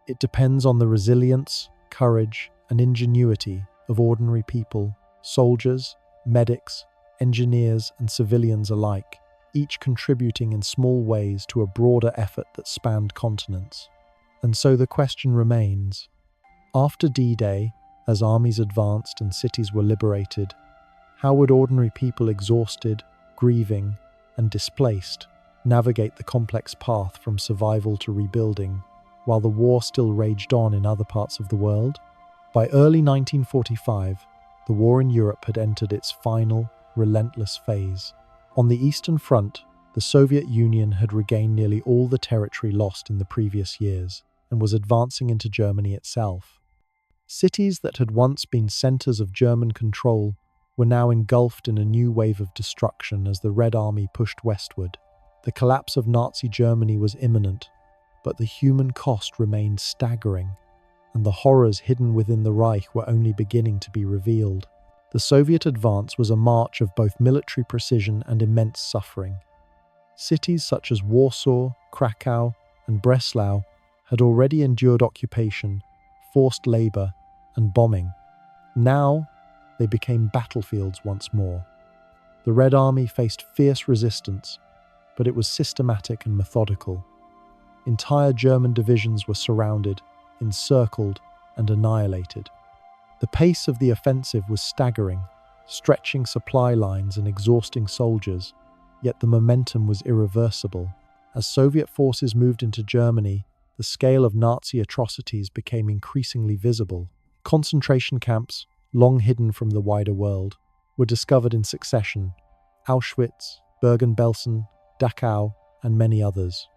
It depends on the resilience, courage, and ingenuity of ordinary people, soldiers, medics, engineers, and civilians alike, each contributing in small ways to a broader effort that spanned continents. And so the question remains, after D-Day, as armies advanced and cities were liberated, how would ordinary people exhausted, grieving, and displaced navigate the complex path from survival to rebuilding, while the war still raged on in other parts of the world? By early 1945, the war in Europe had entered its final, relentless phase. On the Eastern Front, the Soviet Union had regained nearly all the territory lost in the previous years and was advancing into Germany itself. Cities that had once been centers of German control were now engulfed in a new wave of destruction as the Red Army pushed westward. The collapse of Nazi Germany was imminent, but the human cost remained staggering, and the horrors hidden within the Reich were only beginning to be revealed. The Soviet advance was a march of both military precision and immense suffering. Cities such as Warsaw, Krakow, and Breslau had already endured occupation, forced labor, and bombing. Now, they became battlefields once more. The Red Army faced fierce resistance, but it was systematic and methodical. Entire German divisions were surrounded, encircled, and annihilated. The pace of the offensive was staggering, stretching supply lines and exhausting soldiers, yet the momentum was irreversible. As Soviet forces moved into Germany, the scale of Nazi atrocities became increasingly visible. Concentration camps, long hidden from the wider world, were discovered in succession: Auschwitz, Bergen-Belsen, Dachau, and many others.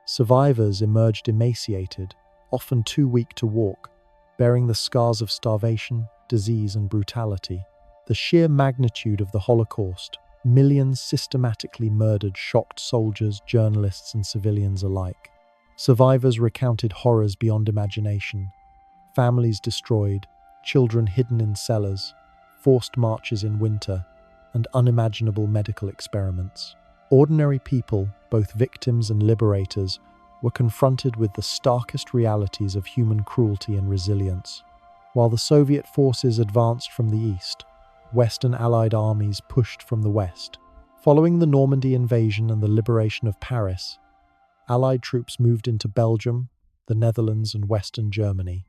Survivors emerged emaciated, often too weak to walk, bearing the scars of starvation, disease, and brutality. The sheer magnitude of the Holocaust, millions systematically murdered, shocked soldiers, journalists, and civilians alike. Survivors recounted horrors beyond imagination: families destroyed, children hidden in cellars, forced marches in winter, and unimaginable medical experiments. Ordinary people, both victims and liberators, were confronted with the starkest realities of human cruelty and resilience. While the Soviet forces advanced from the east, Western Allied armies pushed from the west. Following the Normandy invasion and the liberation of Paris, Allied troops moved into Belgium, the Netherlands, and Western Germany.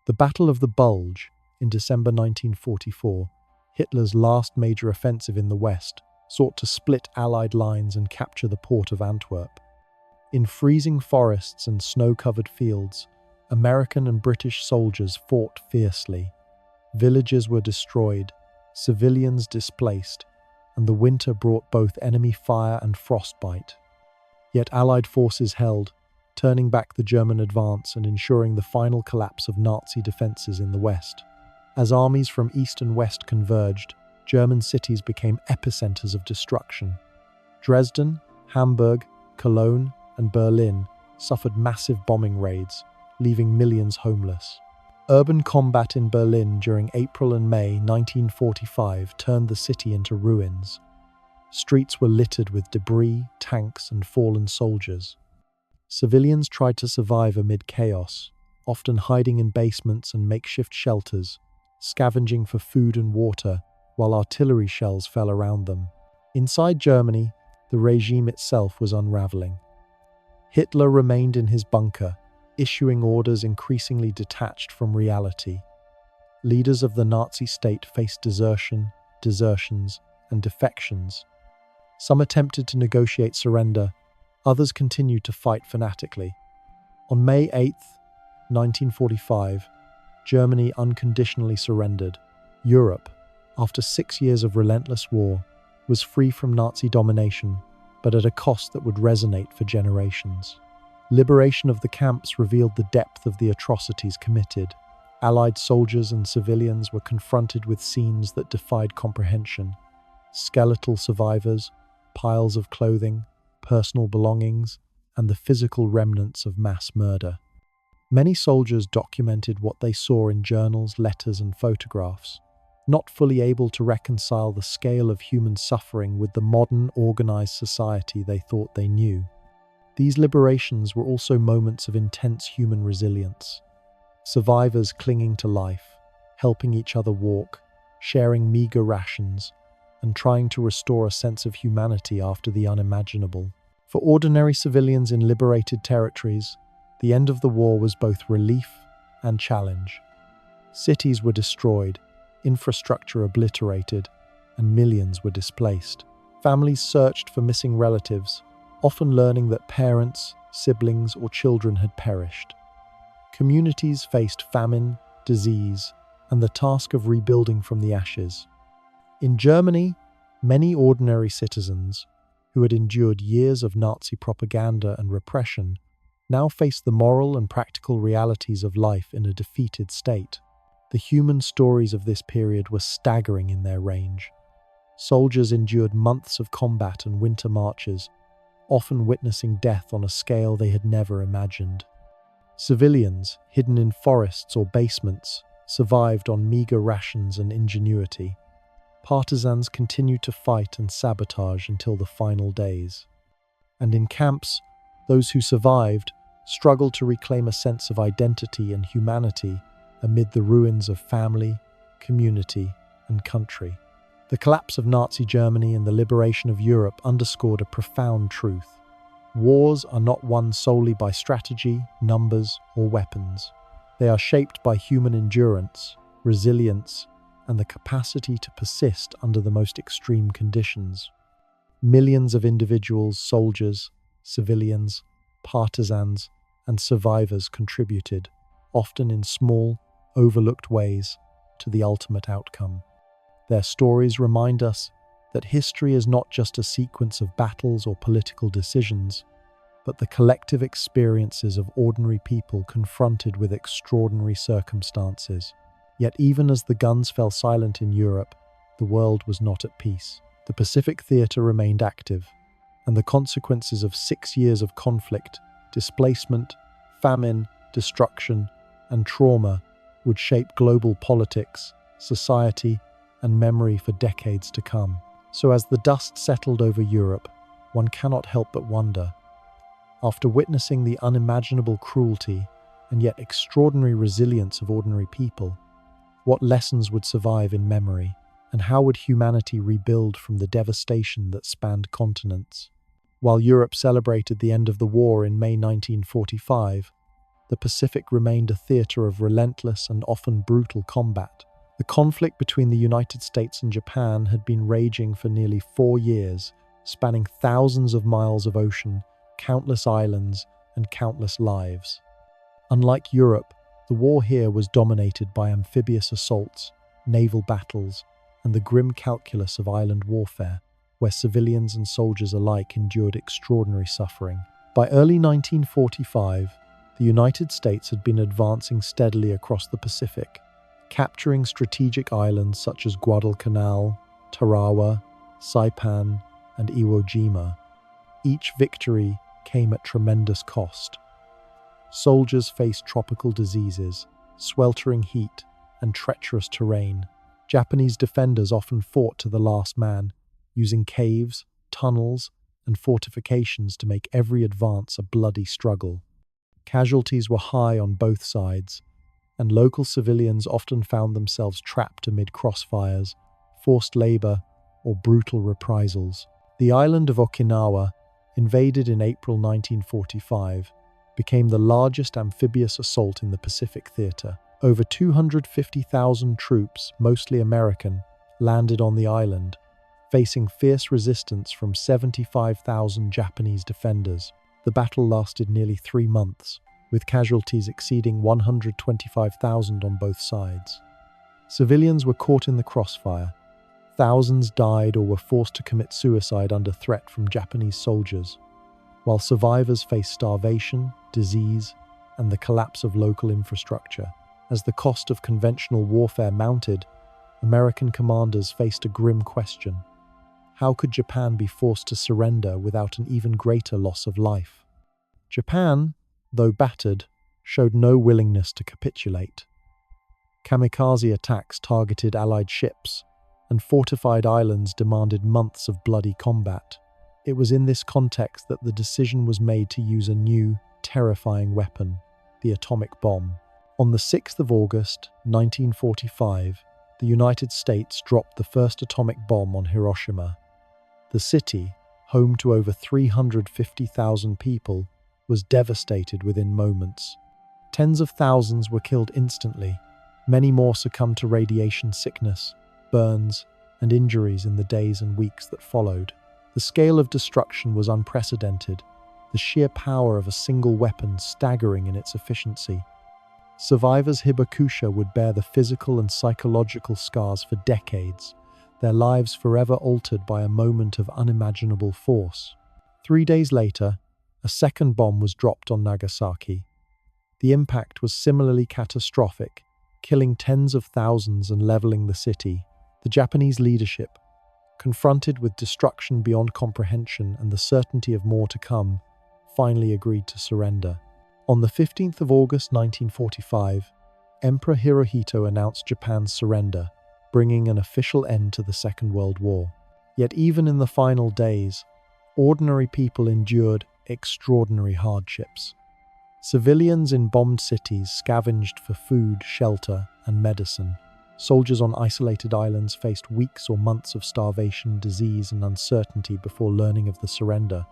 The Battle of the Bulge, in December 1944, Hitler's last major offensive in the West, sought to split Allied lines and capture the port of Antwerp. In freezing forests and snow-covered fields, American and British soldiers fought fiercely. Villages were destroyed, civilians displaced, and the winter brought both enemy fire and frostbite. Yet Allied forces held, turning back the German advance and ensuring the final collapse of Nazi defenses in the West. As armies from east and west converged, German cities became epicenters of destruction. Dresden, Hamburg, Cologne, and Berlin suffered massive bombing raids, leaving millions homeless. Urban combat in Berlin during April and May 1945 turned the city into ruins. Streets were littered with debris, tanks, and fallen soldiers. Civilians tried to survive amid chaos, often hiding in basements and makeshift shelters, scavenging for food and water while artillery shells fell around them. Inside Germany, the regime itself was unraveling. Hitler remained in his bunker, issuing orders increasingly detached from reality. Leaders of the Nazi state faced desertions, and defections. Some attempted to negotiate surrender, others continued to fight fanatically. On May 8, 1945, Germany unconditionally surrendered. Europe, after 6 years of relentless war, was free from Nazi domination, but at a cost that would resonate for generations. Liberation of the camps revealed the depth of the atrocities committed. Allied soldiers and civilians were confronted with scenes that defied comprehension: skeletal survivors, piles of clothing, personal belongings, and the physical remnants of mass murder. Many soldiers documented what they saw in journals, letters, and photographs, not fully able to reconcile the scale of human suffering with the modern, organized society they thought they knew. These liberations were also moments of intense human resilience. survivors clinging to life, helping each other walk, sharing meager rations, and trying to restore a sense of humanity after the unimaginable. For ordinary civilians in liberated territories, the end of the war was both relief and challenge. Cities were destroyed, infrastructure obliterated, and millions were displaced. Families searched for missing relatives, often learning that parents, siblings, or children had perished. Communities faced famine, disease, and the task of rebuilding from the ashes. In Germany, many ordinary citizens, who had endured years of Nazi propaganda and repression, now faced the moral and practical realities of life in a defeated state. The human stories of this period were staggering in their range. Soldiers endured months of combat and winter marches, often witnessing death on a scale they had never imagined. Civilians, hidden in forests or basements, survived on meager rations and ingenuity. Partisans continued to fight and sabotage until the final days. And in camps, those who survived struggled to reclaim a sense of identity and humanity amid the ruins of family, community, and country. The collapse of Nazi Germany and the liberation of Europe underscored a profound truth. Wars are not won solely by strategy, numbers, or weapons. They are shaped by human endurance, resilience, and the capacity to persist under the most extreme conditions. Millions of individuals, soldiers, civilians, partisans, and survivors contributed, often in small, overlooked ways, to the ultimate outcome. Their stories remind us that history is not just a sequence of battles or political decisions, but the collective experiences of ordinary people confronted with extraordinary circumstances. Yet even as the guns fell silent in Europe, the world was not at peace. The Pacific Theater remained active, and the consequences of 6 years of conflict, displacement, famine, destruction, and trauma would shape global politics, society, and memory for decades to come. So as the dust settled over Europe, one cannot help but wonder, after witnessing the unimaginable cruelty and yet extraordinary resilience of ordinary people, what lessons would survive in memory, and how would humanity rebuild from the devastation that spanned continents? While Europe celebrated the end of the war in May 1945, the Pacific remained a theater of relentless and often brutal combat. The conflict between the United States and Japan had been raging for nearly 4 years, spanning thousands of miles of ocean, countless islands, and countless lives. Unlike Europe, the war here was dominated by amphibious assaults, naval battles, and the grim calculus of island warfare, where civilians and soldiers alike endured extraordinary suffering. By early 1945, the United States had been advancing steadily across the Pacific, capturing strategic islands such as Guadalcanal, Tarawa, Saipan, and Iwo Jima. Each victory came at tremendous cost. Soldiers faced tropical diseases, sweltering heat, and treacherous terrain. Japanese defenders often fought to the last man, using caves, tunnels, and fortifications to make every advance a bloody struggle. Casualties were high on both sides, and local civilians often found themselves trapped amid crossfires, forced labor, or brutal reprisals. The island of Okinawa, invaded in April 1945, became the largest amphibious assault in the Pacific Theater. Over 250,000 troops, mostly American, landed on the island, facing fierce resistance from 75,000 Japanese defenders. The battle lasted nearly 3 months, with casualties exceeding 125,000 on both sides. Civilians were caught in the crossfire. Thousands died or were forced to commit suicide under threat from Japanese soldiers, while survivors faced starvation, disease, and the collapse of local infrastructure. As the cost of conventional warfare mounted, American commanders faced a grim question. How could Japan be forced to surrender without an even greater loss of life? Japan, though battered, showed no willingness to capitulate. Kamikaze attacks targeted Allied ships, and fortified islands demanded months of bloody combat. It was in this context that the decision was made to use a new, terrifying weapon, the atomic bomb. On the 6th of August, 1945, the United States dropped the first atomic bomb on Hiroshima. The city, home to over 350,000 people, was devastated within moments. Tens of thousands were killed instantly. Many more succumbed to radiation sickness, burns, and injuries in the days and weeks that followed. The scale of destruction was unprecedented, the sheer power of a single weapon staggering in its efficiency. Survivors Hibakusha would bear the physical and psychological scars for decades, their lives forever altered by a moment of unimaginable force. 3 days later, a second bomb was dropped on Nagasaki. The impact was similarly catastrophic, killing tens of thousands and leveling the city. The Japanese leadership, confronted with destruction beyond comprehension and the certainty of more to come, finally agreed to surrender. On the 15th of August 1945, Emperor Hirohito announced Japan's surrender, bringing an official end to the Second World War. Yet even in the final days, ordinary people endured extraordinary hardships. Civilians in bombed cities scavenged for food, shelter, and medicine. Soldiers on isolated islands faced weeks or months of starvation, disease, and uncertainty before learning of the surrender.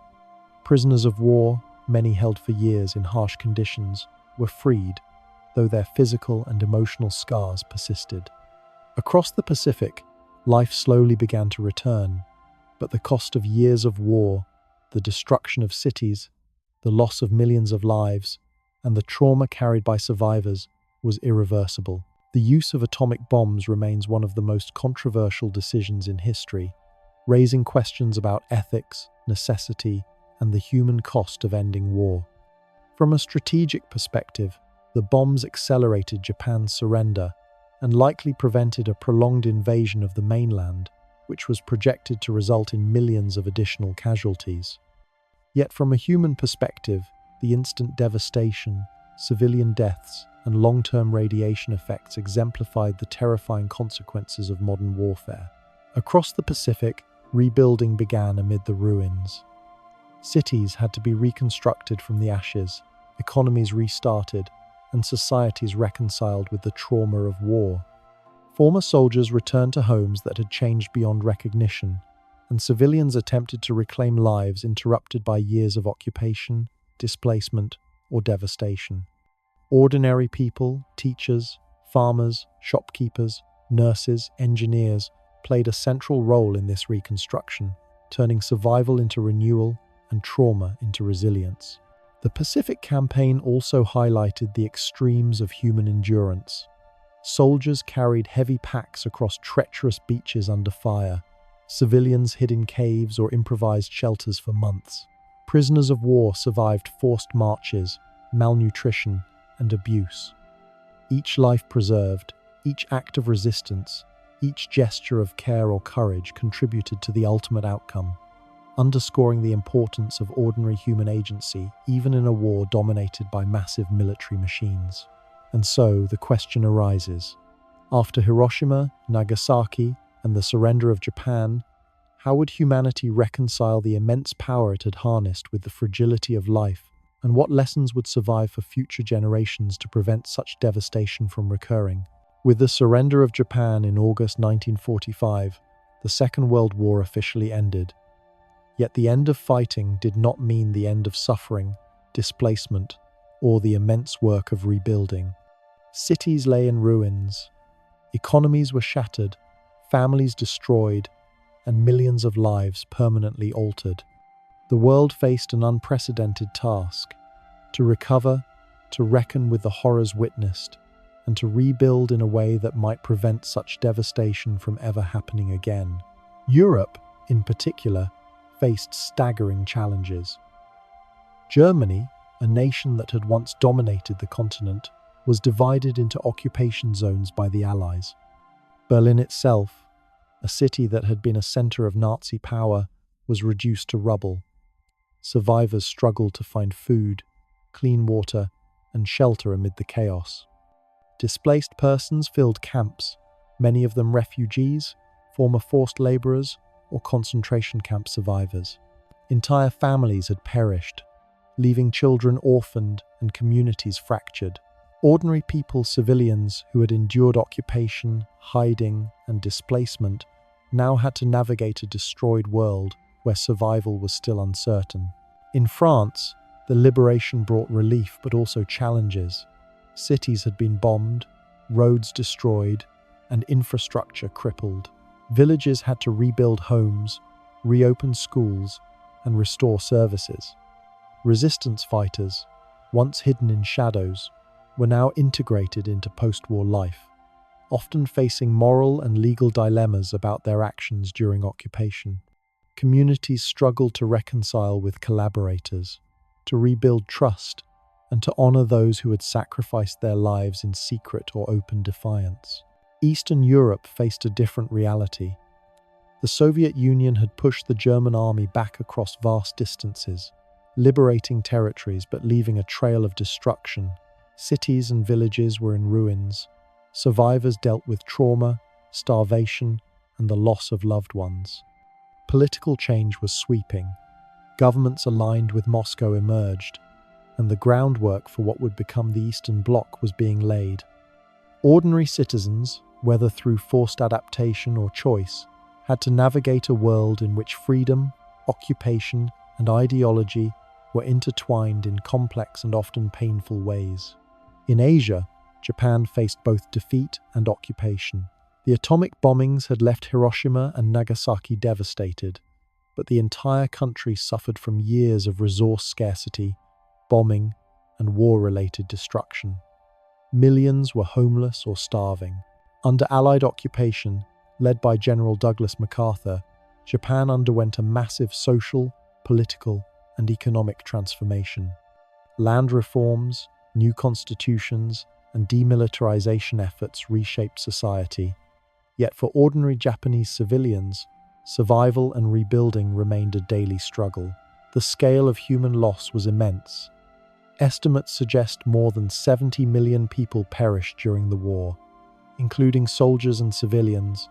Prisoners of war, many held for years in harsh conditions, were freed, though their physical and emotional scars persisted. Across the Pacific, life slowly began to return, but the cost of years of war, the destruction of cities, the loss of millions of lives, and the trauma carried by survivors was irreversible. The use of atomic bombs remains one of the most controversial decisions in history, raising questions about ethics, necessity, and the human cost of ending war. From a strategic perspective, the bombs accelerated Japan's surrender and likely prevented a prolonged invasion of the mainland, which was projected to result in millions of additional casualties. Yet from a human perspective, the instant devastation, civilian deaths, and long-term radiation effects exemplified the terrifying consequences of modern warfare. Across the Pacific, rebuilding began amid the ruins. Cities had to be reconstructed from the ashes, economies restarted, and societies reconciled with the trauma of war. Former soldiers returned to homes that had changed beyond recognition, and civilians attempted to reclaim lives interrupted by years of occupation, displacement, or devastation. Ordinary people, teachers, farmers, shopkeepers, nurses, engineers played a central role in this reconstruction, turning survival into renewal and trauma into resilience. The Pacific Campaign also highlighted the extremes of human endurance. Soldiers carried heavy packs across treacherous beaches under fire. Civilians hid in caves or improvised shelters for months. Prisoners of war survived forced marches, malnutrition, and abuse. Each life preserved, each act of resistance, each gesture of care or courage contributed to the ultimate outcome, underscoring the importance of ordinary human agency even in a war dominated by massive military machines. And so the question arises, after Hiroshima, Nagasaki, and the surrender of Japan, how would humanity reconcile the immense power it had harnessed with the fragility of life, and what lessons would survive for future generations to prevent such devastation from recurring? With the surrender of Japan in August 1945, the Second World War officially ended. Yet the end of fighting did not mean the end of suffering, displacement, or the immense work of rebuilding. Cities lay in ruins, economies were shattered, families destroyed, and millions of lives permanently altered. The world faced an unprecedented task: to recover, to reckon with the horrors witnessed, and to rebuild in a way that might prevent such devastation from ever happening again. Europe, in particular, faced staggering challenges. Germany, a nation that had once dominated the continent, was divided into occupation zones by the Allies. Berlin itself, a city that had been a center of Nazi power, was reduced to rubble. Survivors struggled to find food, clean water, and shelter amid the chaos. Displaced persons filled camps, many of them refugees, former forced laborers, or concentration camp survivors. Entire families had perished, leaving children orphaned and communities fractured. Ordinary people, civilians who had endured occupation, hiding, and displacement, now had to navigate a destroyed world where survival was still uncertain. In France, the liberation brought relief but also challenges. Cities had been bombed, roads destroyed, and infrastructure crippled. Villages had to rebuild homes, reopen schools, and restore services. Resistance fighters, once hidden in shadows, were now integrated into post-war life, often facing moral and legal dilemmas about their actions during occupation. Communities struggled to reconcile with collaborators, to rebuild trust, and to honor those who had sacrificed their lives in secret or open defiance. Eastern Europe faced a different reality. The Soviet Union had pushed the German army back across vast distances, liberating territories but leaving a trail of destruction. Cities and villages were in ruins. Survivors dealt with trauma, starvation, and the loss of loved ones. Political change was sweeping. Governments aligned with Moscow emerged, and the groundwork for what would become the Eastern Bloc was being laid. Ordinary citizens, whether through forced adaptation or choice, had to navigate a world in which freedom, occupation, and ideology were intertwined in complex and often painful ways. In Asia, Japan faced both defeat and occupation. The atomic bombings had left Hiroshima and Nagasaki devastated, but the entire country suffered from years of resource scarcity, bombing, and war-related destruction. Millions were homeless or starving. Under Allied occupation, led by General Douglas MacArthur, Japan underwent a massive social, political, and economic transformation. Land reforms, new constitutions, and demilitarization efforts reshaped society. Yet for ordinary Japanese civilians, survival and rebuilding remained a daily struggle. The scale of human loss was immense. Estimates suggest more than 70 million people perished during the war, including soldiers and civilians,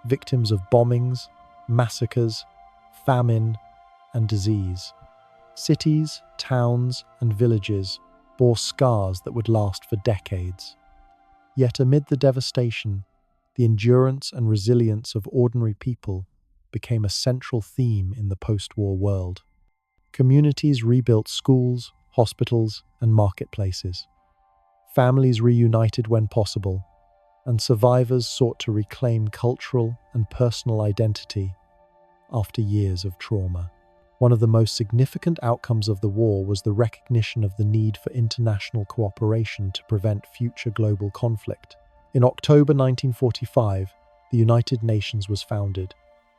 victims of bombings, massacres, famine, and disease. Cities, towns, and villages bore scars that would last for decades. Yet amid the devastation, the endurance and resilience of ordinary people became a central theme in the post-war world. Communities rebuilt schools, hospitals, and marketplaces. Families reunited when possible, and survivors sought to reclaim cultural and personal identity after years of trauma. One of the most significant outcomes of the war was the recognition of the need for international cooperation to prevent future global conflict. In October 1945, the United Nations was founded,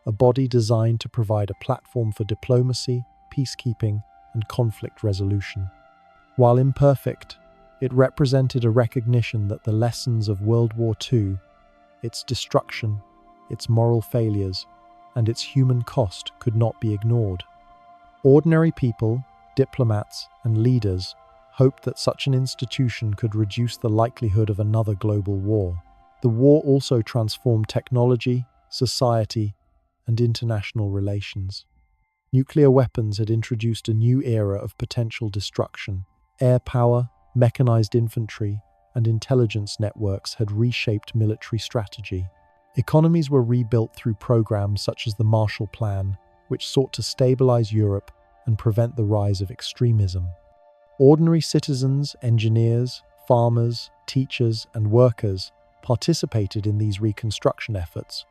a body designed to provide a platform for diplomacy, peacekeeping, and conflict resolution. While imperfect, it represented a recognition that the lessons of World War II, its destruction, its moral failures, and its human cost could not be ignored. Ordinary people, diplomats, and leaders hoped that such an institution could reduce the likelihood of another global war. The war also transformed technology, society, and international relations. Nuclear weapons had introduced a new era of potential destruction. Air power, mechanized infantry, and intelligence networks had reshaped military strategy. Economies were rebuilt through programs such as the Marshall Plan, which sought to stabilize Europe and prevent the rise of extremism. Ordinary citizens, engineers, farmers, teachers, and workers participated in these reconstruction efforts,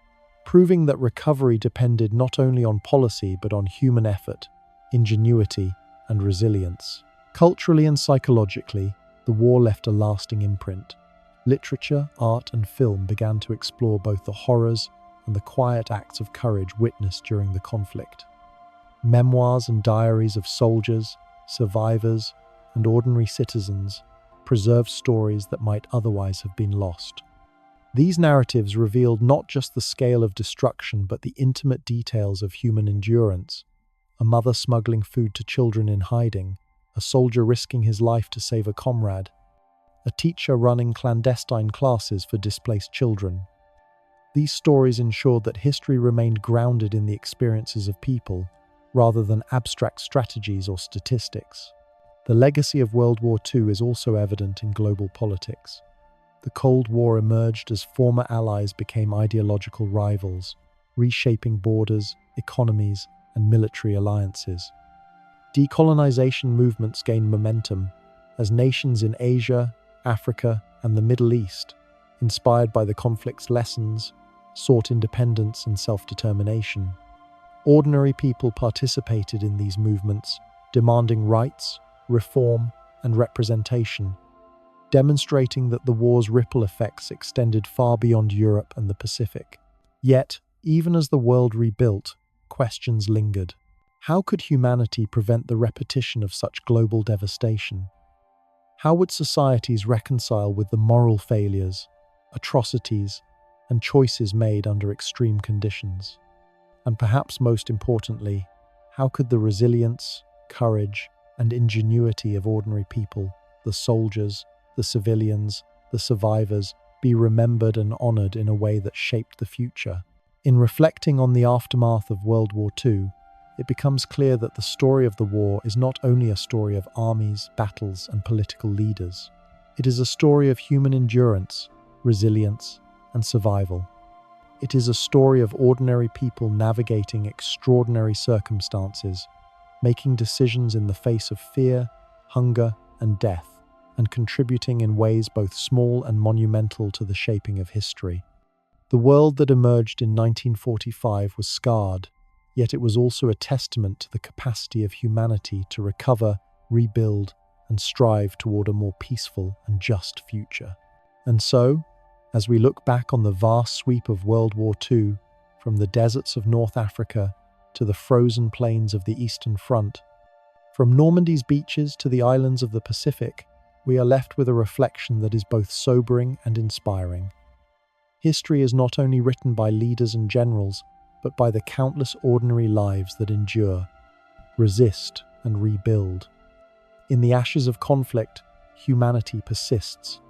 proving that recovery depended not only on policy but on human effort, ingenuity, and resilience. Culturally and psychologically, the war left a lasting imprint. Literature, art, and film began to explore both the horrors and the quiet acts of courage witnessed during the conflict. Memoirs and diaries of soldiers, survivors, and ordinary citizens preserved stories that might otherwise have been lost. These narratives revealed not just the scale of destruction but the intimate details of human endurance: a mother smuggling food to children in hiding, a soldier risking his life to save a comrade, a teacher running clandestine classes for displaced children. These stories ensured that history remained grounded in the experiences of people, rather than abstract strategies or statistics. The legacy of World War II is also evident in global politics. The Cold War emerged as former allies became ideological rivals, reshaping borders, economies, and military alliances. Decolonization movements gained momentum as nations in Asia, Africa, and the Middle East, inspired by the conflict's lessons, sought independence and self-determination. Ordinary people participated in these movements, demanding rights, reform, and representation, demonstrating that the war's ripple effects extended far beyond Europe and the Pacific. Yet, even as the world rebuilt, questions lingered. How could humanity prevent the repetition of such global devastation? How would societies reconcile with the moral failures, atrocities, and choices made under extreme conditions? And perhaps most importantly, how could the resilience, courage, and ingenuity of ordinary people, the soldiers, the civilians, the survivors, be remembered and honored in a way that shaped the future? In reflecting on the aftermath of World War II, it becomes clear that the story of the war is not only a story of armies, battles, and political leaders. It is a story of human endurance, resilience, and survival. It is a story of ordinary people navigating extraordinary circumstances, making decisions in the face of fear, hunger, and death, and contributing in ways both small and monumental to the shaping of history. The world that emerged in 1945 was scarred, yet it was also a testament to the capacity of humanity to recover, rebuild, and strive toward a more peaceful and just future. And so, as we look back on the vast sweep of World War II, from the deserts of North Africa to the frozen plains of the Eastern Front, from Normandy's beaches to the islands of the Pacific, we are left with a reflection that is both sobering and inspiring. History is not only written by leaders and generals, but by the countless ordinary lives that endure, resist, and rebuild. In the ashes of conflict, humanity persists,